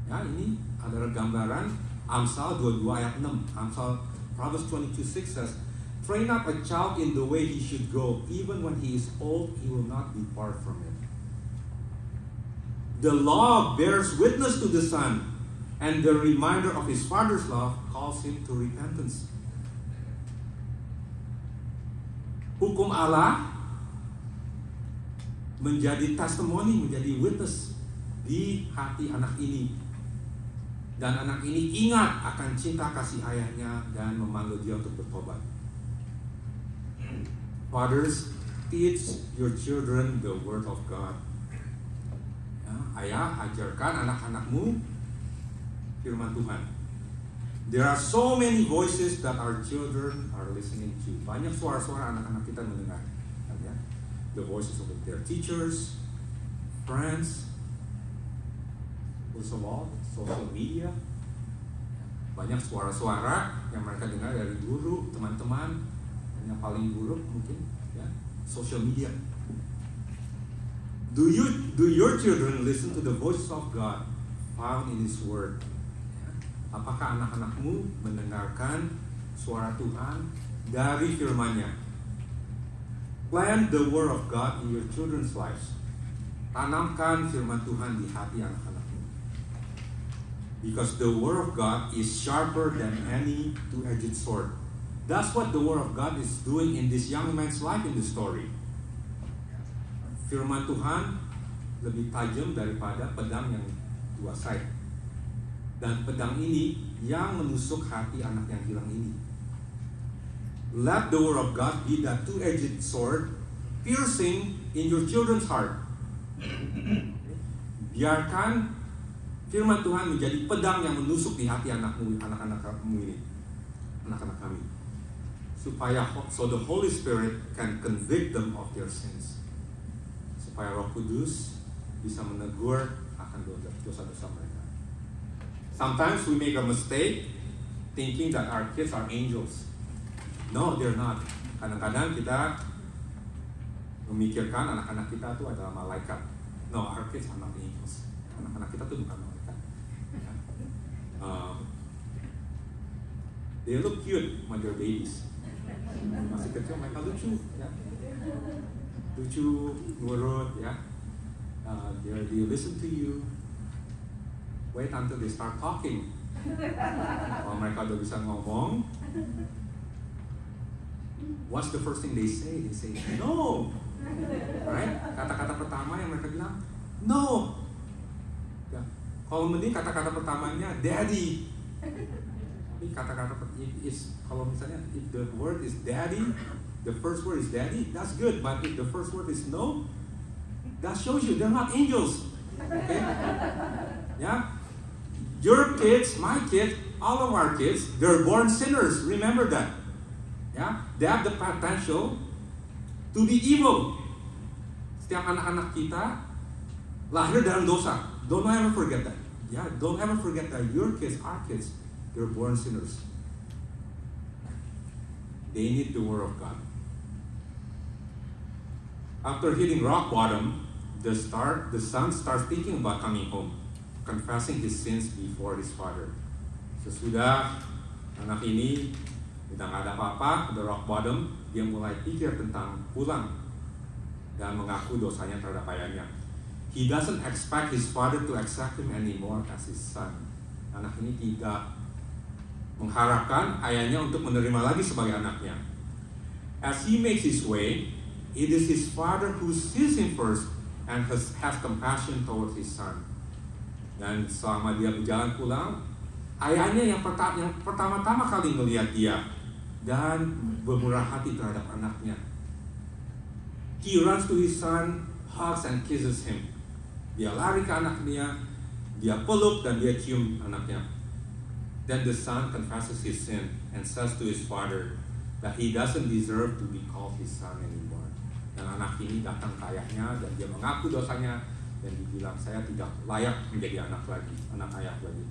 Ya, ini adalah gambaran Amsal 22 ayat 6. Amsal Proverbs 22:6 says, "Train up a child in the way he should go. Even when he is old, he will not depart from it." The law bears witness to the son, and the reminder of his father's love calls him to repentance. Hukum Allah menjadi testimoni, menjadi witness di hati anak ini. Dan anak ini ingat akan cinta kasih ayahnya dan memanggil dia untuk bertobat. Fathers, teach your children the word of God. Ya, ayah, ajarkan anak-anakmu firman Tuhan. There are so many voices that our children are listening to. Banyak suara-suara anak-anak kita mendengar. Ya. The voices of their teachers, friends, first of all, social media. Banyak suara-suara yang mereka dengar dari guru, teman-teman. Yang paling buruk mungkin ya, social media. Do your children listen to the voice of God found in His Word? Apakah anak-anakmu mendengarkan suara Tuhan dari firman-Nya? Plant the Word of God in your children's lives. Tanamkan firman Tuhan di hati anak-anakmu. Because the Word of God is sharper than any two-edged sword. That's what the Word of God is doing in this young man's life in the story. Firman Tuhan lebih tajam daripada pedang yang dua side. Dan pedang ini yang menusuk hati anak yang hilang ini. Let the Word of God be that two-edged sword piercing in your children's heart. Biarkan firman Tuhan menjadi pedang yang menusuk di hati anak-anak kamu ini. Anak-anak kami. Supaya so the Holy Spirit can convict them of their sins. Supaya Roh Kudus bisa menegur akan dosa-dosa mereka. Sometimes we make a mistake thinking that our kids are angels. No, they're not. Kadang-kadang kita memikirkan anak-anak kita itu adalah malaikat. No, our kids are not angels. Anak-anak kita itu bukan malaikat. They look cute when they're babies. Masih kecil mereka lucu, ya. Lucu, nurut, ya. They listen to you. Wait until they start talking. Kalau mereka udah bisa ngomong, what's the first thing they say? They say no. Right? Kata-kata pertama yang mereka bilang no. Ya. Kalau mending kata-kata pertamanya daddy. Tapi kata-kata kalau misalnya if the word is daddy, the first word is daddy, that's good. But if the first word is no, that shows you they're not angels. Okay? Yeah. Your kids, my kids, all of our kids, they're born sinners. Remember that. Yeah? They have the potential to be evil. Setiap anak-anak kita lahir dalam dosa. Don't ever forget that. Yeah, don't ever forget that your kids, our kids, they're born sinners. They need the word of God. After hitting rock bottom, the son starts thinking about coming home, confessing his sins before his father. Sesudah anak ini udah gak ada apa-apa, udah rock bottom, dia mulai pikir tentang pulang dan mengaku dosanya terhadap ayahnya. He doesn't expect his father to accept him anymore as his son. Anak ini tidak mengharapkan ayahnya untuk menerima lagi sebagai anaknya. As he makes his way, it is his father who sees him first and has compassion towards his son. Dan selama dia berjalan pulang, ayahnya yang pertama-tama kali melihat dia dan bermurah hati terhadap anaknya. He runs to his son, hugs and kisses him. Dia lari ke anaknya, dia peluk dan dia cium anaknya. Then the son confesses his sin and says to his father that he doesn't deserve to be called his son anymore. Dan anak ini datang ke ayahnya dan dia mengaku dosanya dan dibilang, saya tidak layak menjadi anak ayah lagi.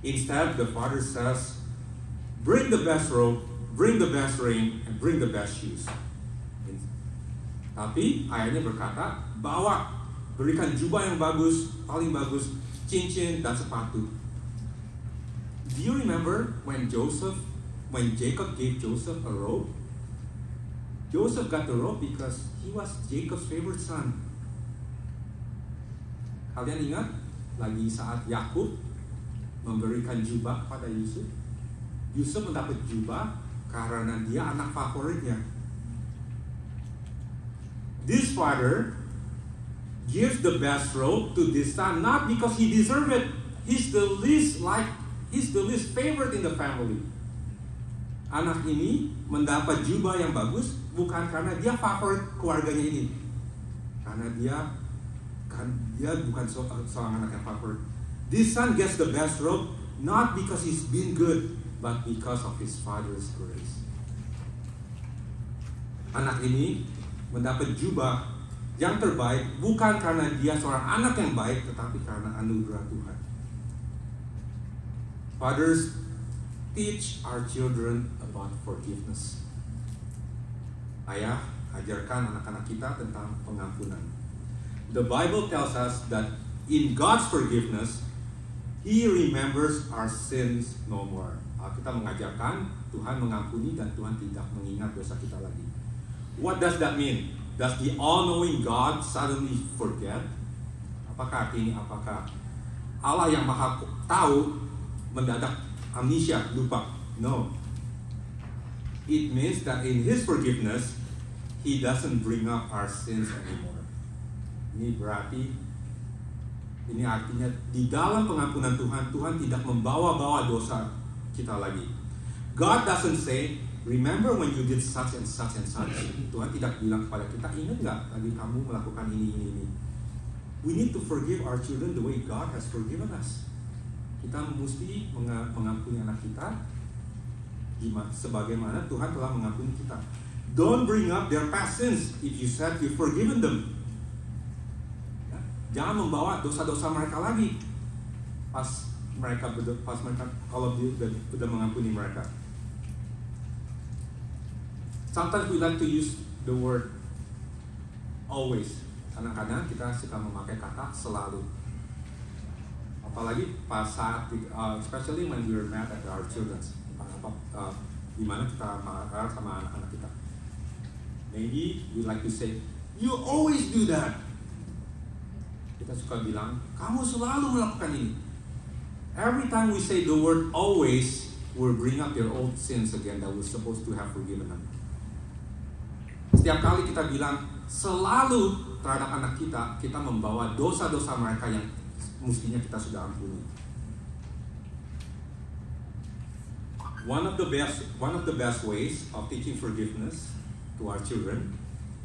Instead, the father says, bring the best robe, bring the best ring, and bring the best shoes. Tapi ayahnya berkata, berikan jubah yang bagus, paling bagus, cincin dan sepatu. Do you remember when Jacob gave Joseph a robe? Joseph got the robe because he was Jacob's favorite son. Kalian ingat lagi saat Yakub memberikan jubah kepada Yusuf? Yusuf mendapat jubah karena dia anak favoritnya. This father gives the best robe to this son not because he deserves it. He's the least favorite in the family. Anak ini mendapat jubah yang bagus bukan karena dia favorit keluarganya ini. Karena dia bukan seorang anak yang favorit. This son gets the best robe not because he's been good, but because of his father's grace. Anak ini mendapat jubah yang terbaik bukan karena dia seorang anak yang baik, tetapi karena anugerah Tuhan. Fathers, teach our children about forgiveness. Ayah, ajarkan anak-anak kita tentang pengampunan. The Bible tells us that in God's forgiveness, He remembers our sins no more. Kita mengajarkan Tuhan mengampuni dan Tuhan tidak mengingat dosa kita lagi. What does that mean? Does the all-knowing God suddenly forget? Apakah artinya apakah Allah yang maha tahu mendadak amnesia, lupa? No. It means that in His forgiveness, He doesn't bring up our sins anymore. Ini artinya di dalam pengampunan Tuhan, Tuhan tidak membawa-bawa dosa kita lagi. God doesn't say, remember when you did such and such and such. Tuhan tidak bilang kepada kita, ingat nggak tadi kamu melakukan ini. We need to forgive our children the way God has forgiven us. Kita mesti mengampuni anak kita sebagaimana Tuhan telah mengampuni kita. Don't bring up their past sins if you said you've forgiven them. Ya? Jangan membawa dosa-dosa mereka lagi pas mereka kalau sudah mengampuni mereka. Sometimes we like to use the word always. Kadang-kadang kita suka memakai kata selalu. Apalagi pas saat, especially when we were mad at our children. Gimana kita marah sama anak-anak kita? Maybe we like to say, you always do that. Kita suka bilang, kamu selalu melakukan ini. Every time we say the word always, we'll bring up their old sins again that we're supposed to have forgiven them. Setiap kali kita bilang selalu terhadap anak kita, kita membawa dosa-dosa mereka yang mestinya kita sudah ampuni. One of the best ways of teaching forgiveness to our children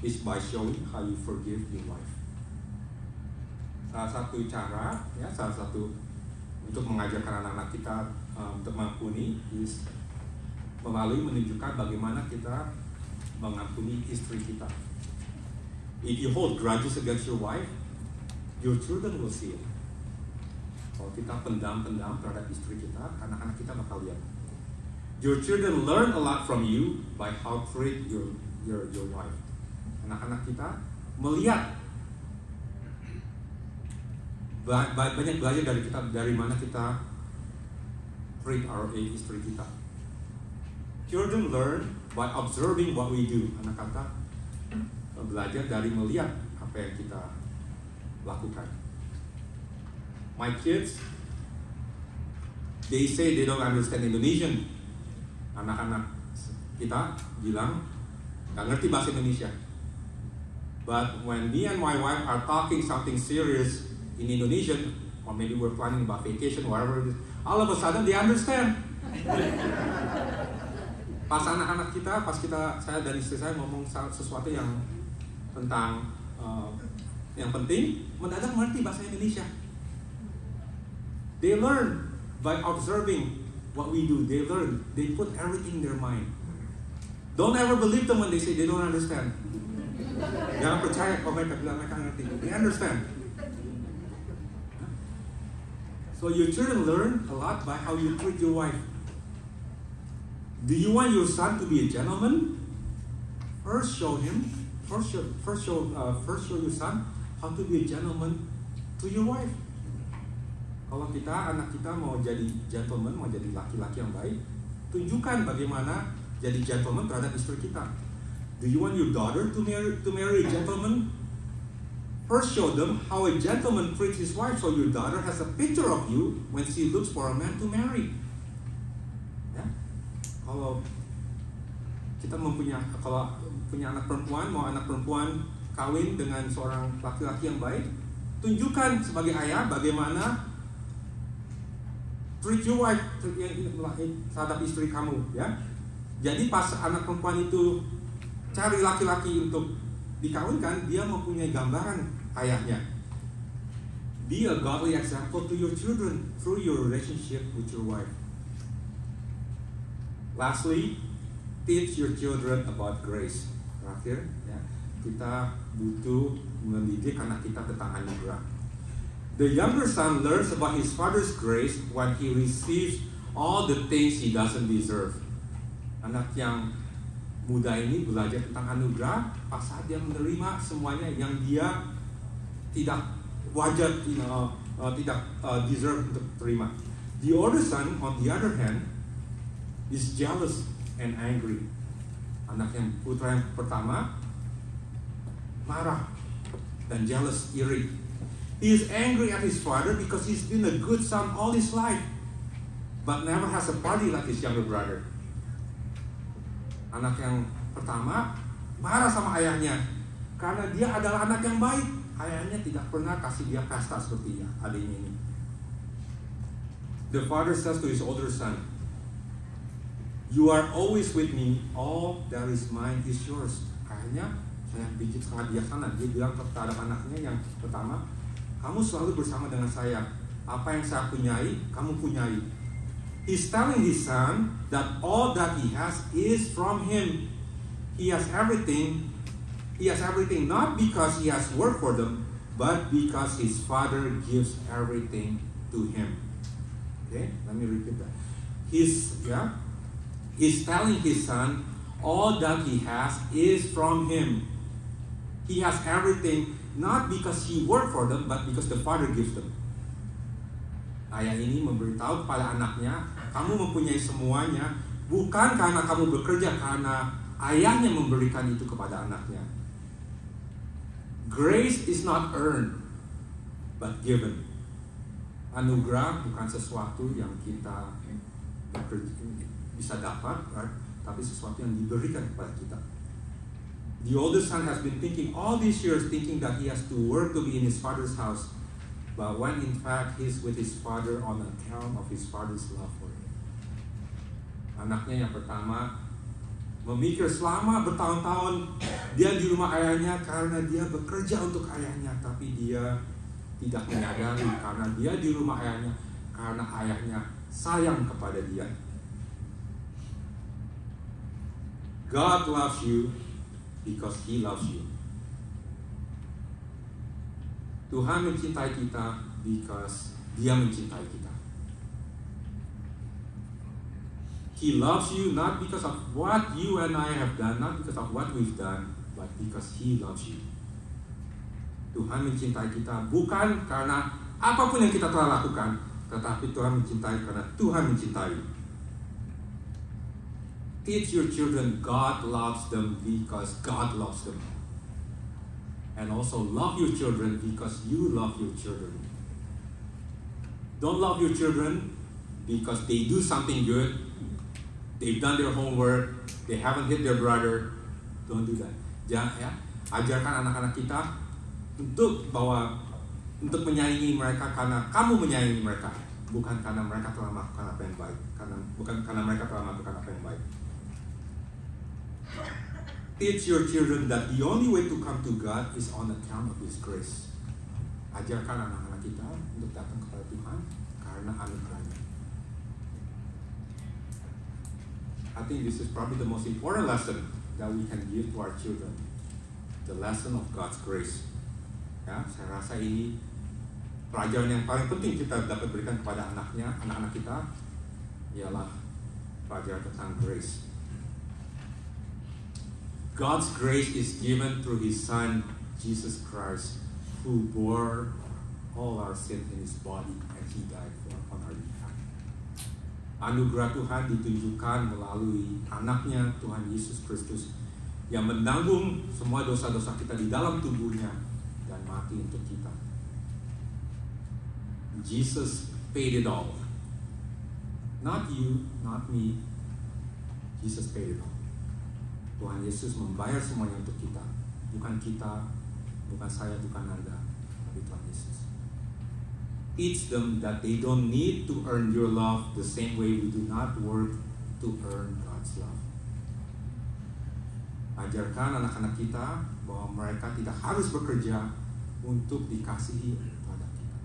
is by showing how you forgive your wife. Salah satu untuk mengajarkan anak-anak kita untuk mengampuni is melalui menunjukkan bagaimana kita mengampuni istri kita. If you hold grudges against your wife, your children will see it. Kalau kita pendam-pendam terhadap istri kita, anak-anak kita bakal lihat. Your children learn a lot from you by how to treat your wife. Anak-anak kita melihat banyak belajar dari kita, dari mana kita treat our istri kita. Children learn by observing what we do. Anak-anak belajar dari melihat apa yang kita lakukan. My kids, they say they don't understand Indonesian. Anak-anak kita bilang nggak ngerti bahasa Indonesia. But when me and my wife are talking something serious in Indonesian, or maybe we're planning about vacation, whatever it is, all of a sudden they understand. Pas anak-anak kita, saya dan istri saya ngomong sesuatu yang tentang yang penting, mendadak mengerti bahasa Indonesia. They learn by observing what we do. They learn. They put everything in their mind. Don't ever believe them when they say they don't understand. Jangan percaya kalau mereka bilang mereka ngerti. They understand. So your children learn a lot by how you treat your wife. Do you want your son to be a gentleman? First show him. First show your son how to be a gentleman to your wife. Kalau anak kita mau jadi gentleman, mau jadi laki-laki yang baik, tunjukkan bagaimana jadi gentleman terhadap istri kita. Do you want your daughter to marry a gentleman? First show them how a gentleman treats his wife, so your daughter has a picture of you when she looks for a man to marry. Ya? Kalau kita kalau punya anak perempuan, mau anak perempuan kawin dengan seorang laki-laki yang baik, tunjukkan sebagai ayah bagaimana treat your wife terhadap istri kamu, ya. Jadi pas anak perempuan itu cari laki-laki untuk dikawinkan, dia mempunyai gambaran ayahnya. Be a godly example to your children through your relationship with your wife. Lastly, teach your children about grace. Terakhir, ya, kita butuh mendidik anak kita tentang anugerah. The younger son learns about his father's grace when he receives all the things he doesn't deserve. Anak yang muda ini belajar tentang anugerah pas saat dia menerima semuanya yang dia tidak wajar, tidak deserve untuk terima. The older son, on the other hand, is jealous and angry. Anak yang putra yang pertama marah dan jealous, iri. He is angry at his father because he's been a good son all his life, but never has a party like his younger brother. Anak yang pertama marah sama ayahnya karena dia adalah anak yang baik. Ayahnya tidak pernah kasih dia pesta seperti adiknya ini. The father says to his older son, "You are always with me. All that is mine is yours." Ayahnya sangat bijaksana. Dia bilang terhadap anaknya yang pertama, kamu selalu bersama dengan saya. Apa yang saya punyai, kamu punyai. He's telling his son that all that he has is from him. He has everything. He has everything not because he has worked for them, but because his father gives everything to him. Okay, let me repeat that. He's telling his son all that he has is from him. He has everything not because he worked for them, but because the father gives them. Ayah ini memberitahu kepada anaknya, kamu mempunyai semuanya Bukan karena kamu bekerja, karena ayahnya memberikan itu kepada anaknya. Grace is not earned, but given. Anugerah bukan sesuatu yang kita bisa dapat, right? Tapi sesuatu yang diberikan kepada kita. The oldest son has been thinking all these years, thinking that he has to work to be in his father's house, but when in fact he's with his father on account of his father's love for him. Anaknya yang pertama memikir selama bertahun-tahun dia di rumah ayahnya karena dia bekerja untuk ayahnya, tapi dia tidak menyadari karena dia di rumah ayahnya karena ayahnya sayang kepada dia. God loves you because He loves you. Tuhan mencintai kita because Dia mencintai kita. He loves you not because of what you and I have done, not because of what we've done, but because He loves you. Tuhan mencintai kita bukan karena apapun yang kita telah lakukan, tetapi Tuhan mencintai karena Tuhan mencintai. Teach your children God loves them because God loves them. And also love your children because you love your children. Don't love your children because they do something good. They've done their homework, they haven't hit their brother. Don't do that. Jangan ya, ajarkan anak-anak kita untuk menyayangi mereka karena kamu menyayangi mereka, bukan karena mereka telah melakukan apa yang baik, bukan karena mereka telah melakukan apa yang baik. Teach your children that the only way to come to God is on account of His grace. Ajarkan anak-anak kita untuk datang kepada Tuhan karena anugerahnya. I think this is probably the most important lesson that we can give to our children. The lesson of God's grace. Ya, saya rasa ini pelajaran yang paling penting kita dapat berikan kepada anak-anak kita ialah pelajaran tentang grace. God's grace is given through His Son, Jesus Christ, who bore all our sins in His body and He died on our behalf. Anugerah Tuhan ditunjukkan melalui anaknya Tuhan Yesus Kristus yang menanggung semua dosa-dosa kita di dalam tubuhnya dan mati untuk kita. Jesus paid it all. Not you, not me. Jesus paid it all. Tuhan Yesus membayar semuanya untuk kita. Bukan kita, bukan saya, bukan Anda, tapi Tuhan Yesus. Teach them that they don't need to earn your love the same way we do not work to earn God's love. Ajarkan anak-anak kita bahwa mereka tidak harus bekerja untuk dikasihi kepada kita.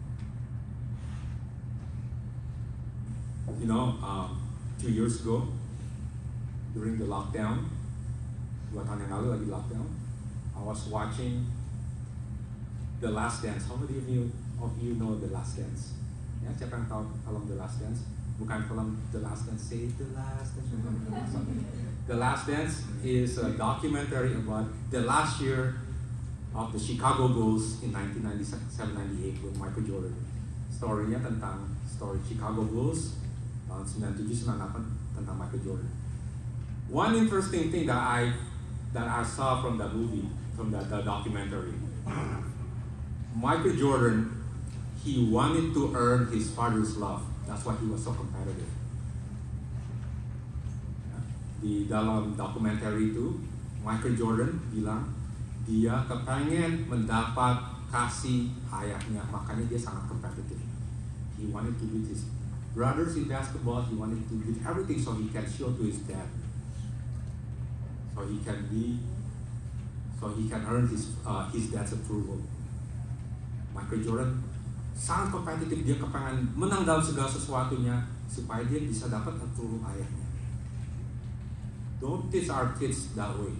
You know, 2 years ago, during the lockdown, 2 tahun yang lalu lagi lockdown, I was watching The Last Dance. How many of you know The Last Dance? Ya, siapa yang tahu film The Last Dance? Bukan film The Last Dance, say The Last Dance. The Last Dance is a documentary about the last year of the Chicago Bulls in 1997-98 with Michael Jordan. Story-nya tentang story Chicago Bulls tahun 97-98 tentang Michael Jordan. One interesting thing that I saw from the movie, from the documentary, Michael Jordan, he wanted to earn his father's love. That's why he was so competitive. Di dalam dokumenter itu, Michael Jordan bilang dia kepengen mendapat kasih ayahnya, makanya dia sangat kompetitif. He wanted to beat his brothers in basketball. He wanted to beat everything so he can show to his dad, so he can earn his dad's approval. Michael Jordan sangat kompetitif, dia kepengen menang dalam segala sesuatunya supaya dia bisa dapat approval ayahnya. Don't teach our kids that way.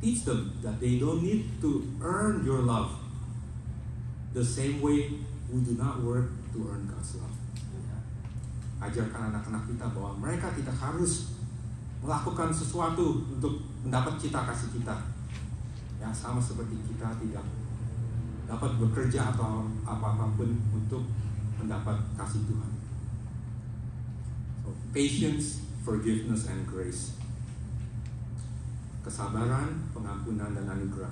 Teach them that they don't need to earn your love the same way we do not work to earn God's love. Ajarkan anak-anak kita bahwa mereka tidak harus melakukan sesuatu untuk mendapat cita kasih kita. Ya, sama seperti kita tidak dapat bekerja atau apapun untuk mendapat kasih Tuhan. So, patience forgiveness and grace. Kesabaran, pengampunan, dan anugerah.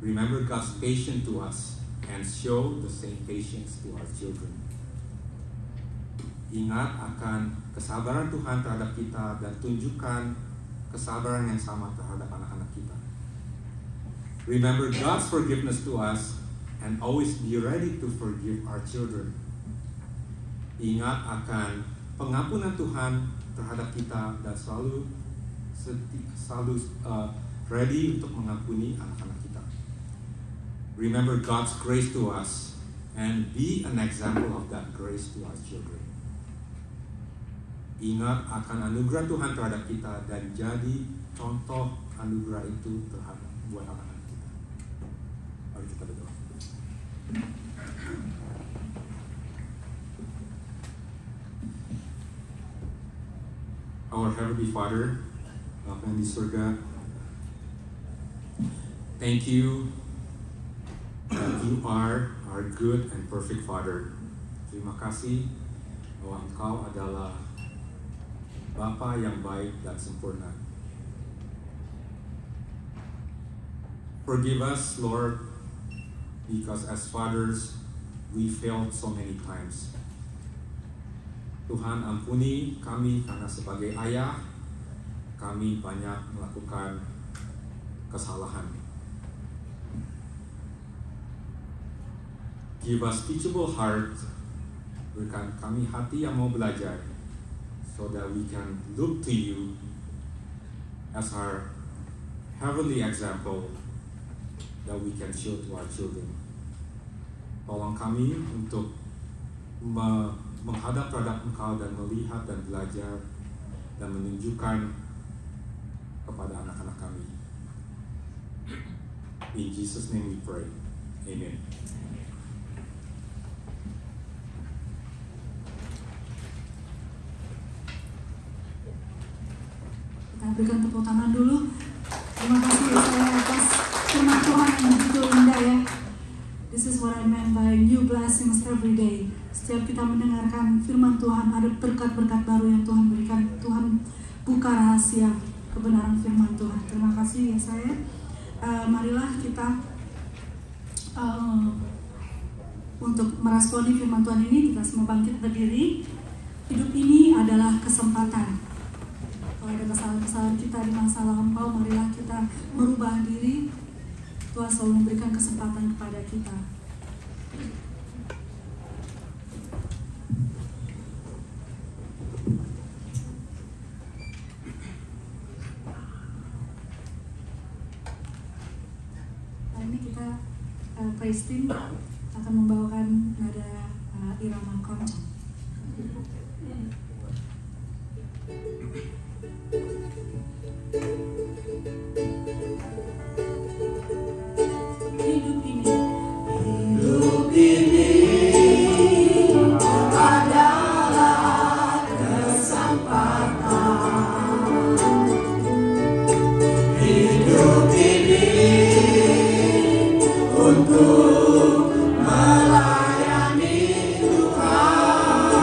Remember God's patience to us and show the same patience to our children. Ingat akan kesabaran Tuhan terhadap kita dan tunjukkan kesabaran yang sama terhadap anak-anak kita. Remember God's forgiveness to us and always be ready to forgive our children. Ingat akan pengampunan Tuhan terhadap kita dan selalu ready untuk mengampuni anak-anak kita. Remember God's grace to us and be an example of that grace to our children. Ingat akan anugerah Tuhan terhadap kita dan jadi contoh anugerah itu terhadap buat anak-anak kita. Mari kita berdoa. Our Heavenly Father, Bapa yang di surga, thank you that you are our good and perfect Father. Terima kasih bahwa Engkau adalah Bapa yang baik dan sempurna. Forgive us, Lord, because as fathers, we failed so many times. Tuhan, ampuni kami karena sebagai ayah, kami banyak melakukan kesalahan. Give us teachable heart, berikan kami hati yang mau belajar, so that we can look to you as our heavenly example that we can show to our children. Tolong kami untuk menghadap terhadap Engkau dan melihat dan belajar dan menunjukkan kepada anak-anak kami. In Jesus' name we pray. Amen. Kita berikan tepuk tangan dulu. Terima kasih saya atas firman Tuhan yang begitu indah ya. This is what I meant by new blessings every day. Setiap kita mendengarkan firman Tuhan, ada berkat-berkat baru yang Tuhan berikan. Tuhan buka rahasia kebenaran firman Tuhan. Terima kasih ya saya. Marilah kita untuk meresponi firman Tuhan ini, kita semua bangkit berdiri. Hidup ini adalah kesempatan. Kalau ada kesalahan-kesalahan kita di masa lampau, marilah kita merubah diri. Tuhan selalu memberikan kesempatan kepada kita. Hari ini kita praise team akan membawakan nada irama keroncong. Hidup ini adalah kesempatan. Hidup ini untuk melayani Tuhan.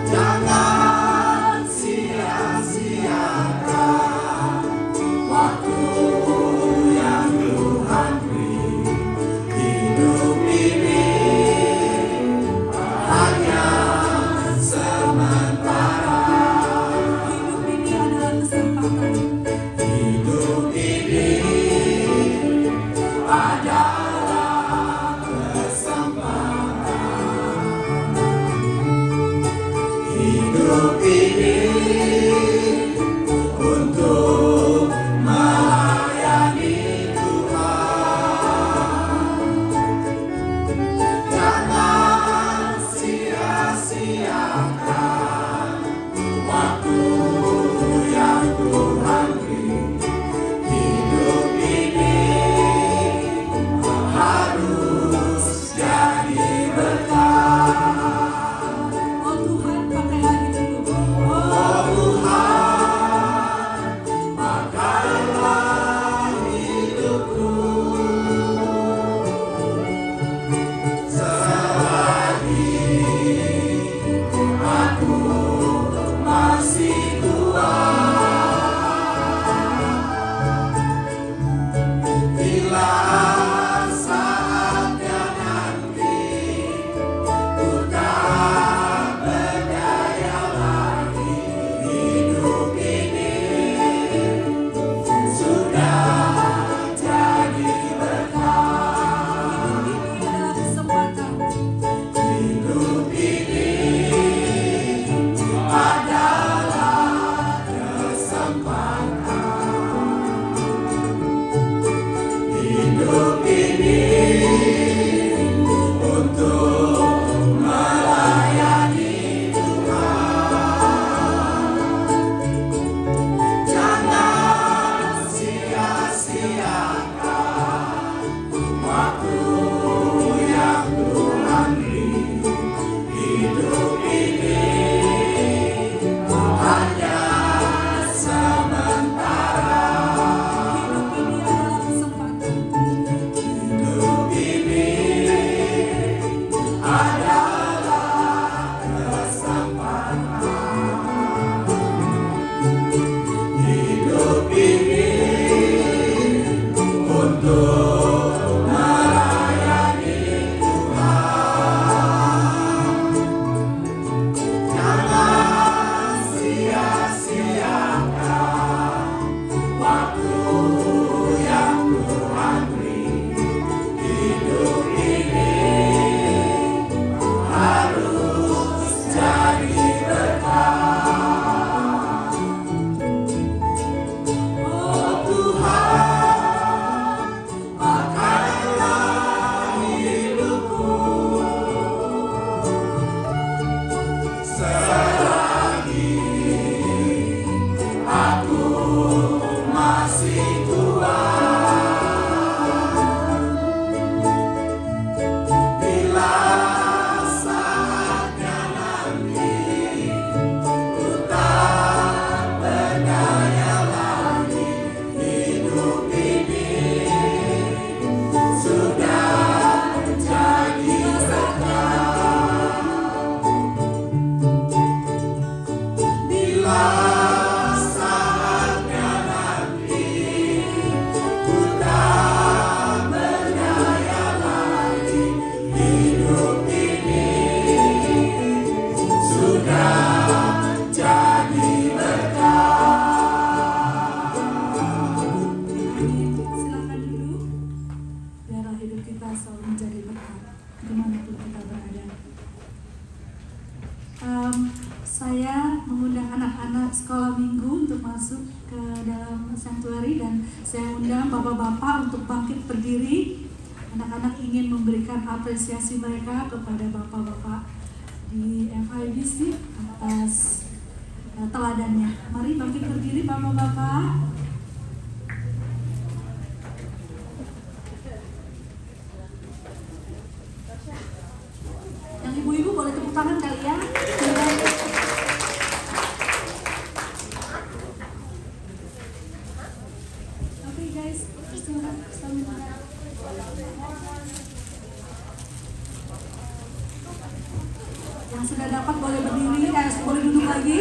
Jangan sia-sia selalu menjadi berkat dimanapun kita berada. Saya mengundang anak-anak sekolah minggu untuk masuk ke dalam sanctuary, dan saya undang bapak-bapak untuk bangkit berdiri. Anak-anak ingin memberikan apresiasi mereka kepada bapak-bapak di FIBC atas teladannya. Mari bangkit berdiri bapak-bapak. Yang ibu-ibu boleh tepuk tangan kali ya. Oke guys, yang sudah dapat boleh berdiri, boleh duduk lagi.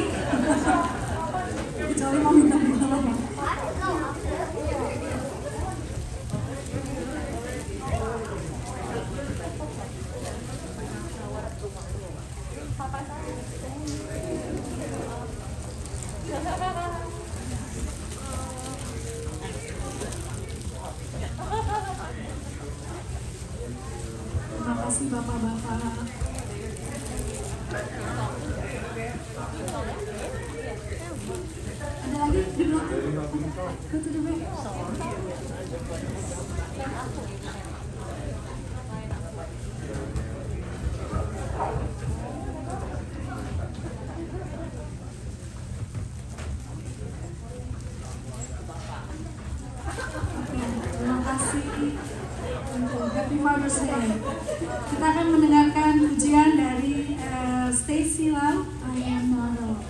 Kecuali mau minta tolong. Terima kasih bapak-bapak. Ada lagi di belakang? Go to the back. Terima kasih untuk Happy Father's Day. Kita akan mendengarkan pujian dari Stacy Lau, I Am Not Alone.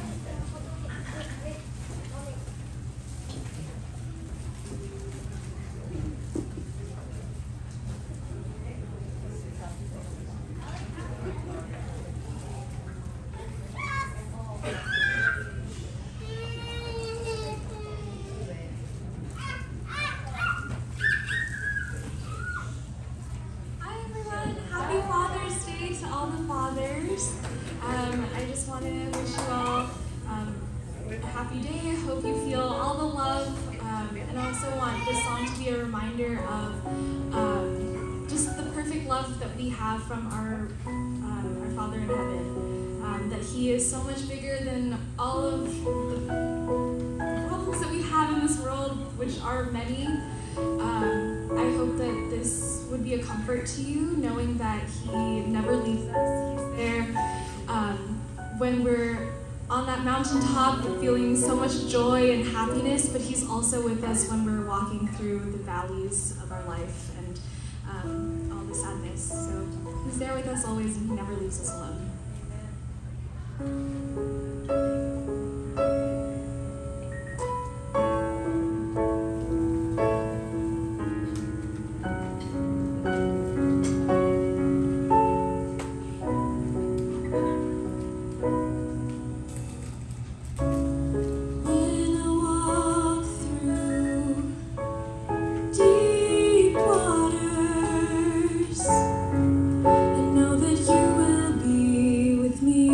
I just want to wish you all a happy day. I hope you feel all the love, and I also want this song to be a reminder of just the perfect love that we have from our Father in heaven. That He is so much bigger than all of the problems that we have in this world, which are many. I hope that this would be a comfort to you, knowing that He never leaves us. He's there when we're on that mountaintop feeling so much joy and happiness, but He's also with us when we're walking through the valleys of our life and all the sadness. So He's there with us always, and He never leaves us alone. I know that you will be with me.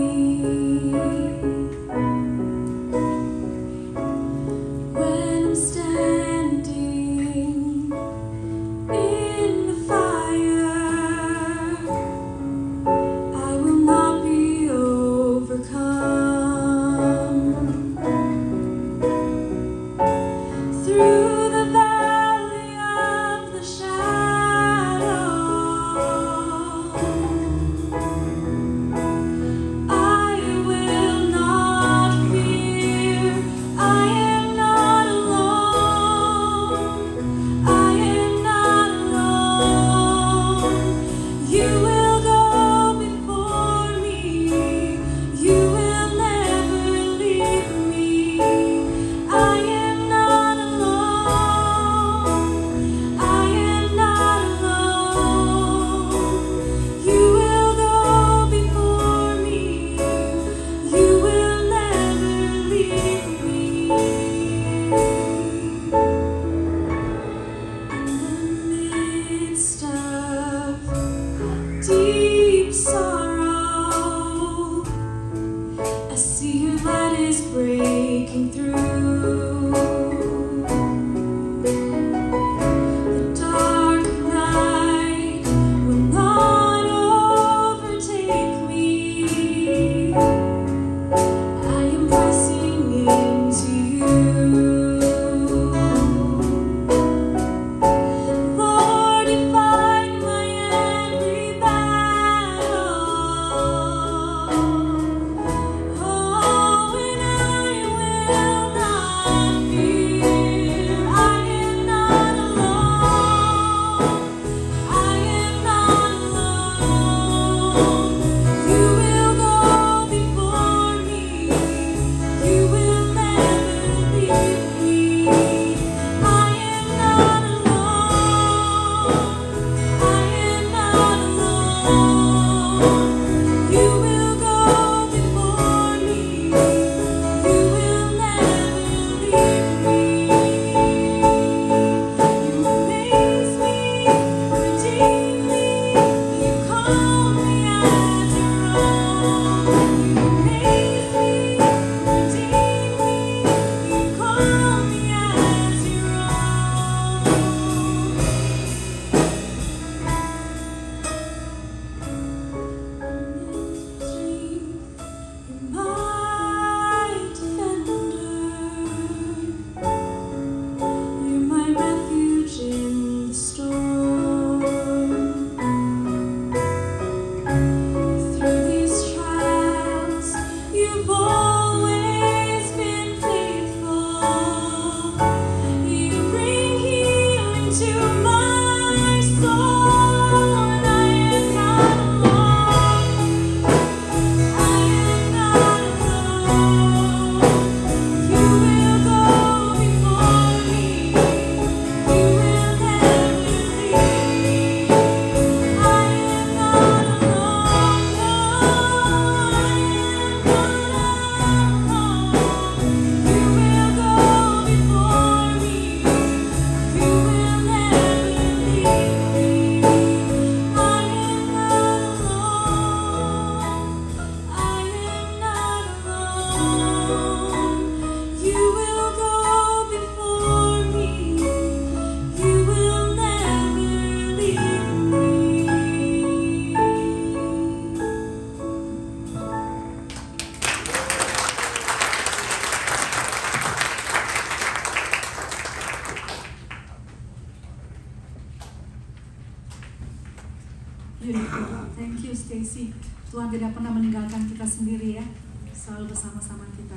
Beautiful. Thank you, Stacy. Tuhan tidak pernah meninggalkan kita sendiri ya, selalu bersama-sama kita.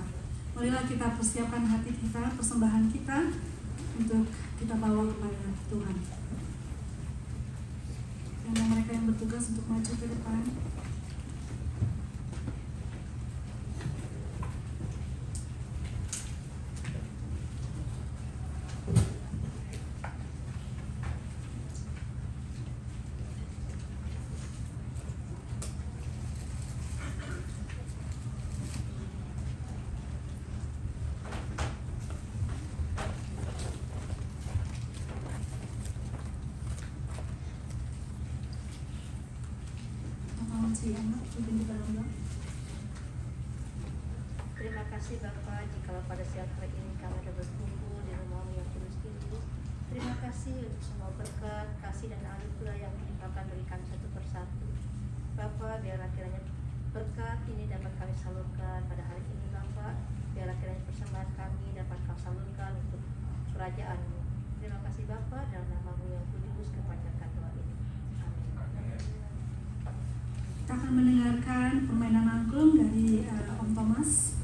Marilah kita persiapkan hati kita, persembahan kita untuk kita bawa kepada Tuhan. Dan mereka yang bertugas untuk maju ke depan. Terima kasih Bapa, jikalau pada siang hari ini kami ada berkumpul di rumah-Mu yang kudus ini. Terima kasih untuk semua berkat, kasih dan anugerah yang dilimpahkan beri kami satu persatu. Bapa, biarlah kiranya berkat ini dapat kami salurkan pada hari ini Bapa. Biarlah kiranya persembahan kami dapat kami salurkan untuk kerajaan-Mu. Terima kasih Bapa, dalam nama-Mu yang kudus kepanjangkan doa ini. Amin. Kita akan mendengarkan permainan angklung dari Om Thomas.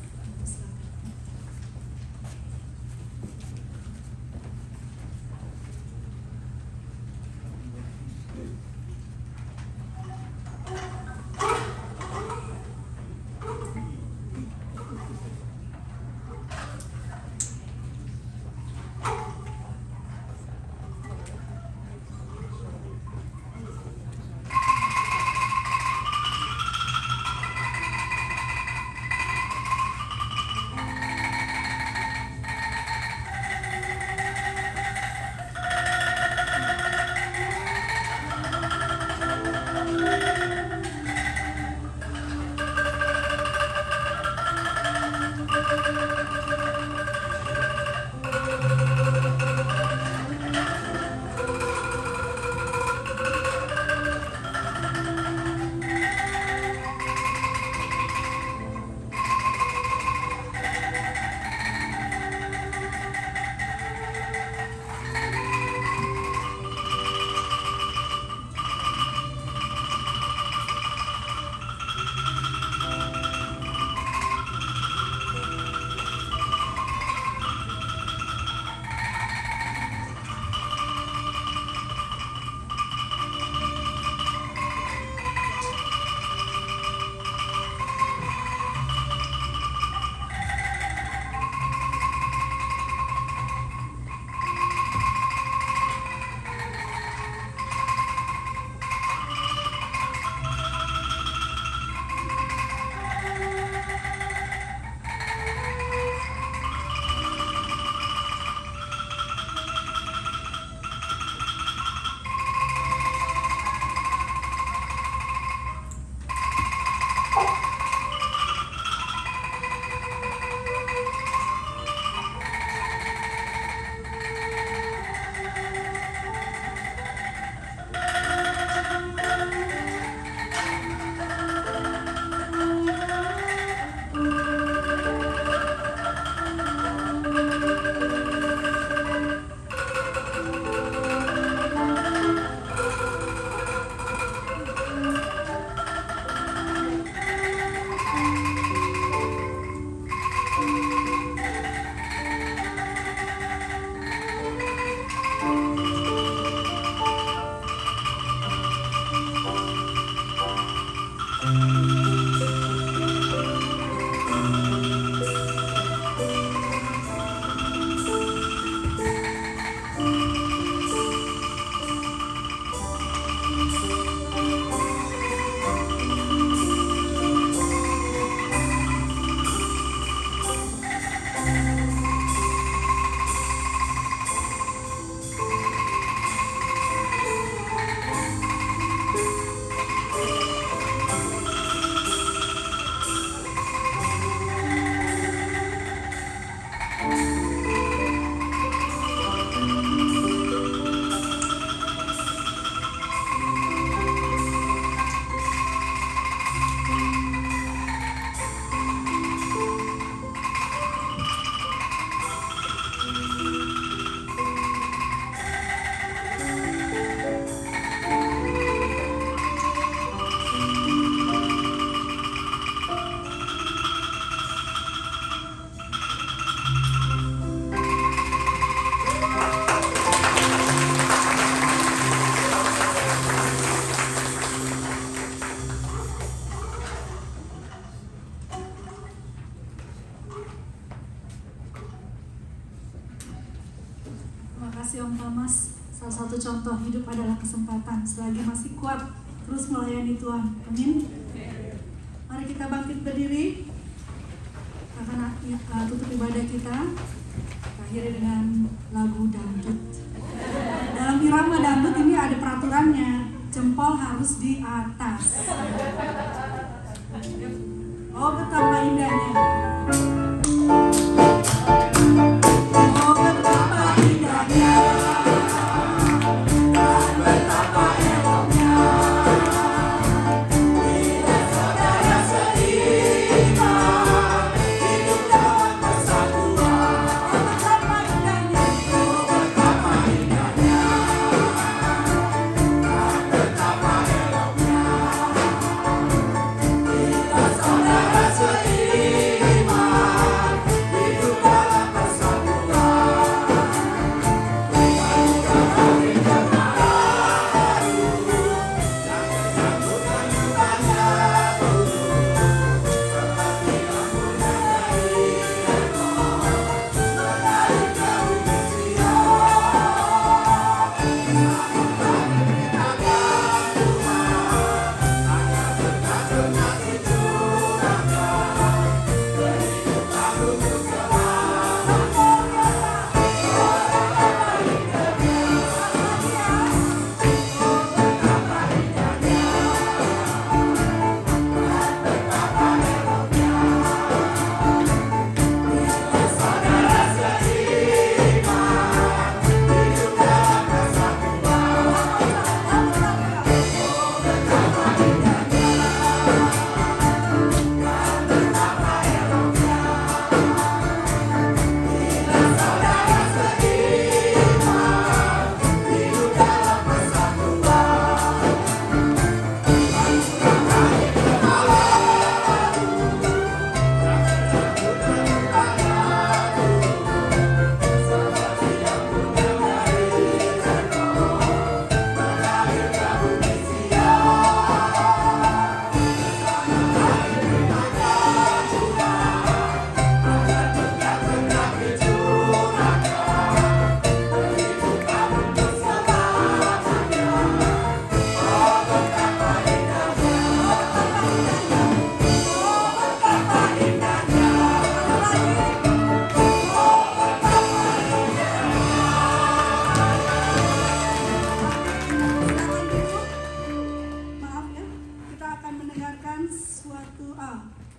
contoh hidup adalah kesempatan. Selagi masih kuat, terus melayani Tuhan. Amin. Mari kita bangkit berdiri. Akan tutup ibadah kita. Akhiri dengan lagu dangdut. Dalam irama dangdut ini ada peraturannya. Jempol harus di atas. Oh, betapa indahnya. Oh, betapa indahnya. Dan betapa eloknya. Bila saudara seiman hidup dalam persatuan. Oh, betapa indahnya. Oh, betapa indahnya. Dan betapa eloknya. Bila saudara seiman hidup dalam persatuan.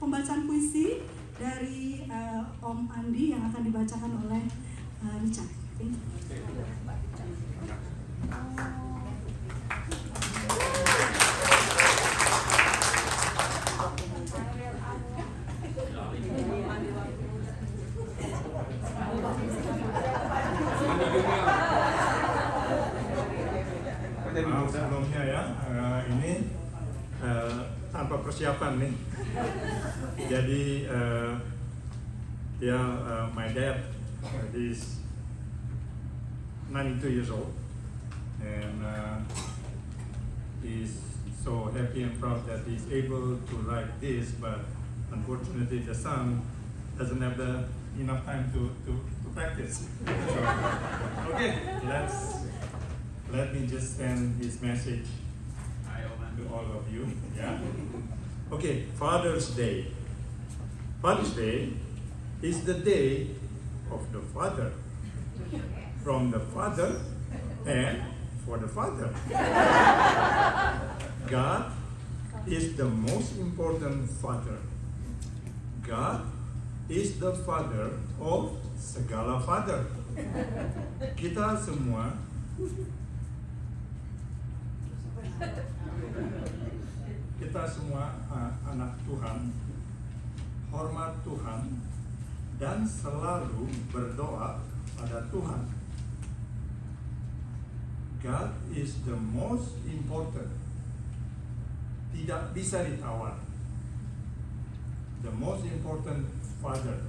Pembacaan puisi dari Om Andi yang akan dibacakan oleh Richard. Thank you. Sebelumnya ya, ini tanpa persiapan nih. Jadi my dad is 92 years old, and he's so happy and proud that he's able to write this, but unfortunately the son doesn't have enough time to practice. So, okay, let me just send his message to all of you. Yeah. Okay, Father's Day. Father's Day is the day of the father. From the father and for the father. God is the most important father. God is the father of segala father. Kita semua anak Tuhan, hormat Tuhan, dan selalu berdoa pada Tuhan. God is the most important. Tidak bisa ditawar. The most important father.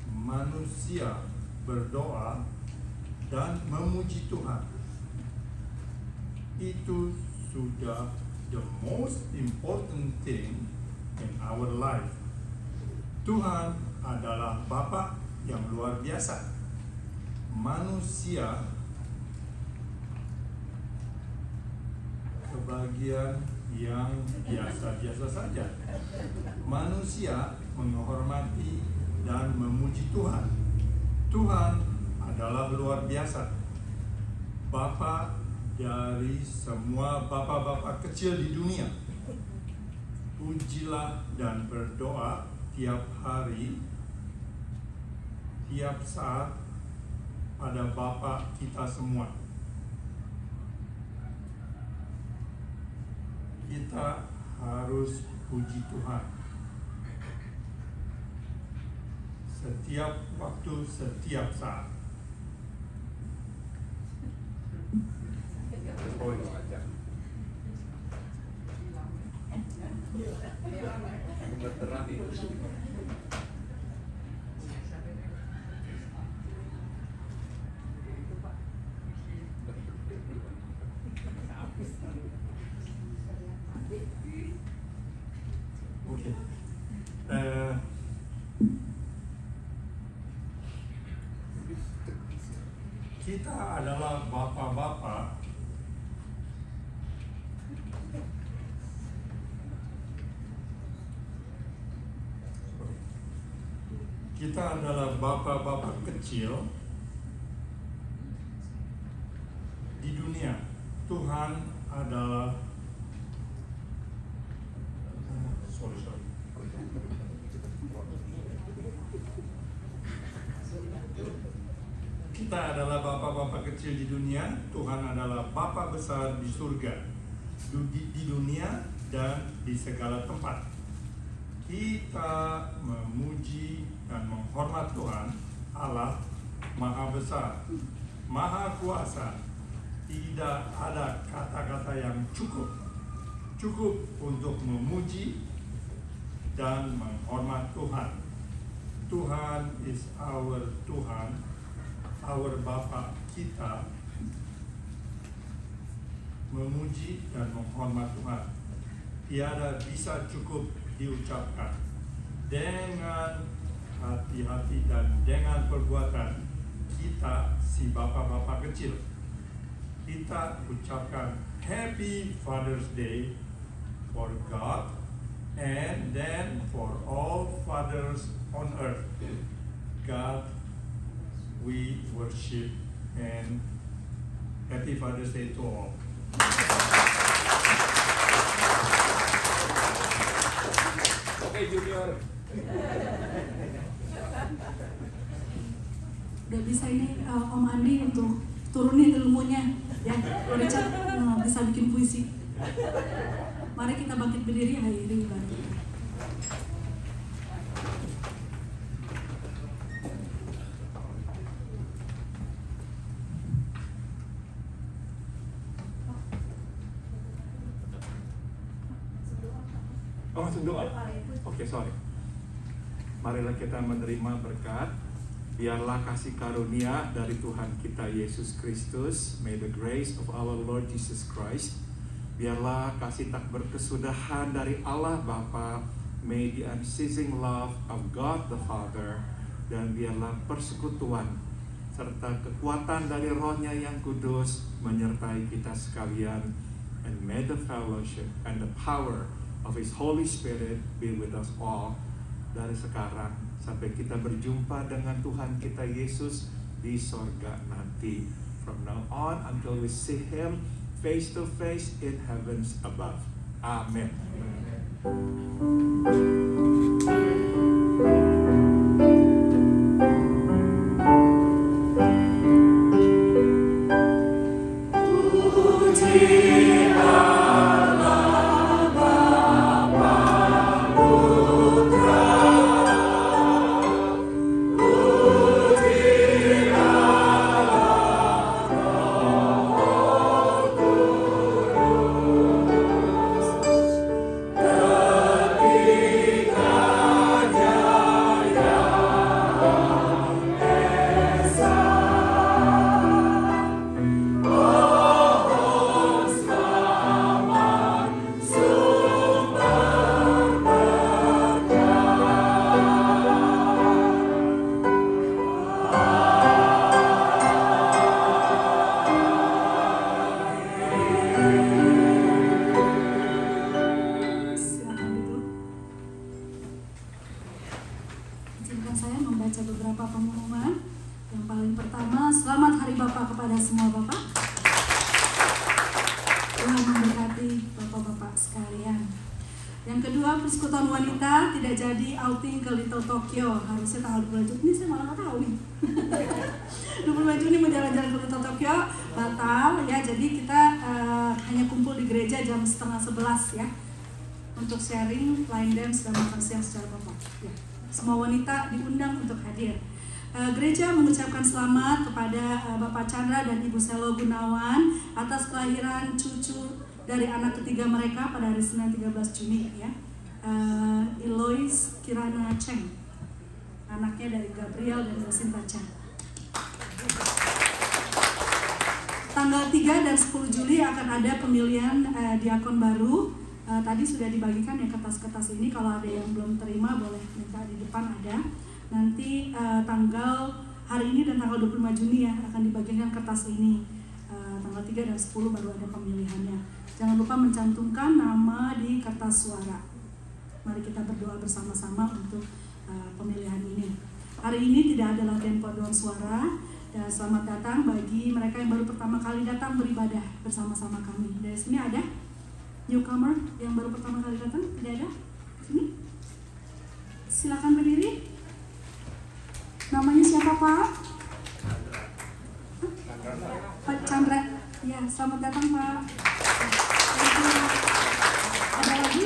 Manusia berdoa dan memuji Tuhan. Itu sudah the most important thing in our life. Tuhan adalah Bapa yang luar biasa. Manusia bagian yang biasa-biasa saja. Manusia menghormati dan memuji Tuhan. Tuhan adalah luar biasa. Bapa dari semua bapa-bapa kecil di dunia. Pujilah dan berdoa tiap hari, tiap saat pada Bapa kita semua. Kita harus puji Tuhan setiap waktu, setiap saat. Oke. Kita adalah bapak-bapak kecil di dunia. Tuhan adalah Kita adalah bapak-bapak kecil di dunia. Tuhan adalah Bapa besar di surga, di dunia dan di segala tempat. Kita memuji dan menghormat Tuhan Allah Maha Besar, Maha Kuasa. Tidak ada kata-kata yang cukup untuk memuji dan menghormat Tuhan. Tuhan is our Tuhan, our Bapa kita. Memuji dan menghormat Tuhan tiada bisa cukup diucapkan. Dengan hati-hati dan dengan perbuatan kita, si bapak-bapak kecil, kita ucapkan Happy Father's Day for God and then for all fathers on earth. God, we worship and Happy Father's Day to all. Oke, Junior. Udah bisa ini Om Andi untuk turunin ilmunya, ya. Richard bisa bikin puisi. Mari kita bangkit berdiri, akhiri ibadah. Oh, langsung doa. Oke, sorry. Marilah kita menerima berkat. Biarlah kasih karunia dari Tuhan kita Yesus Kristus, may the grace of our Lord Jesus Christ, biarlah kasih tak berkesudahan dari Allah Bapa, may the unceasing love of God the Father, dan biarlah persekutuan serta kekuatan dari Roh-Nya yang kudus menyertai kita sekalian, and may the fellowship and the power of His Holy Spirit be with us all, dari sekarang sampai kita berjumpa dengan Tuhan kita Yesus di sorga nanti. From now on until we see Him face to face in heavens above. Amen. Ketika Yang kedua, persekutuan wanita tidak jadi outing ke Little Tokyo. Harusnya tanggal 20 Juni, ini saya malah nggak tahu nih. 20 Juni mau jalan-jalan ke Little Tokyo, batal ya. Jadi kita hanya kumpul di gereja jam 10:30 ya, untuk sharing, line dance, dan makan siang secara kompak. Ya. Semua wanita diundang untuk hadir. Gereja mengucapkan selamat kepada Bapak Chandra dan Ibu Selo Gunawan atas kelahiran cucu dari anak ketiga mereka pada hari Senin 13 Juni ya. Eloise Kirana Cheng, anaknya dari Gabriel dan Yasinta Cheng. Tanggal 3 dan 10 Juli akan ada pemilihan diakon baru. Tadi sudah dibagikan ya kertas-kertas ini, kalau ada yang belum terima boleh minta di depan ada. Nanti tanggal hari ini dan tanggal 25 Juni ya akan dibagikan kertas ini. Tanggal 3 dan 10 baru ada pemilihannya. Jangan lupa mencantumkan nama di kertas suara. Mari kita berdoa bersama-sama untuk pemilihan ini. Hari ini tidak ada latihan paduan suara. Dan selamat datang bagi mereka yang baru pertama kali datang beribadah bersama-sama kami. Dari sini ada newcomer yang baru pertama kali datang? Tidak ada? Sini? Silakan berdiri. Namanya siapa Pak? Pak Chandra. Ya, selamat datang Pak. Ada lagi?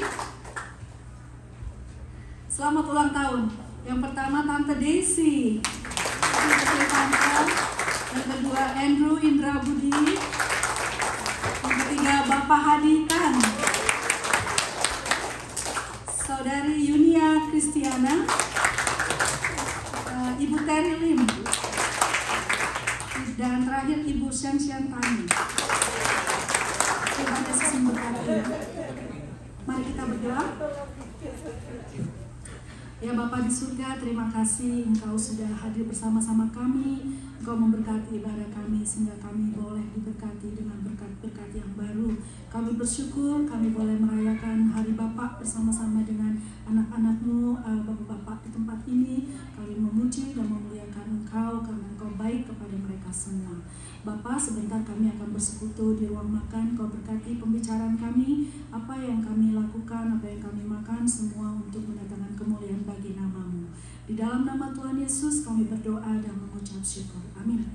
Selamat ulang tahun. Yang pertama Tante Desi. Yang kedua Andrew Indra Budi. Yang ketiga Bapak Hadikan. Saudari Yunia Kristiana. Ibu Terry Lim, dan terakhir Ibu Shen Tani. Tuhan Yesus memberkati. Mari kita berdoa. Ya Bapa di surga, terima kasih Engkau sudah hadir bersama-sama kami. Engkau memberkati ibadah kami sehingga kami boleh diberkati dengan berkat-berkat yang baru. Kami bersyukur kami boleh merayakan Hari Bapa bersama-sama dengan anak-anak-Mu, Bapak-bapak di tempat ini. Kami memuji dan memuliakan Engkau karena Engkau baik kepada mereka semua. Bapa, sebentar kami akan bersekutu di ruang makan. Kau berkati pembicaraan kami, apa yang kami lakukan, apa yang kami makan, semua untuk mendatangkan kemuliaan bagi nama-Mu. Di dalam nama Tuhan Yesus kami berdoa dan mengucap syukur. Amin.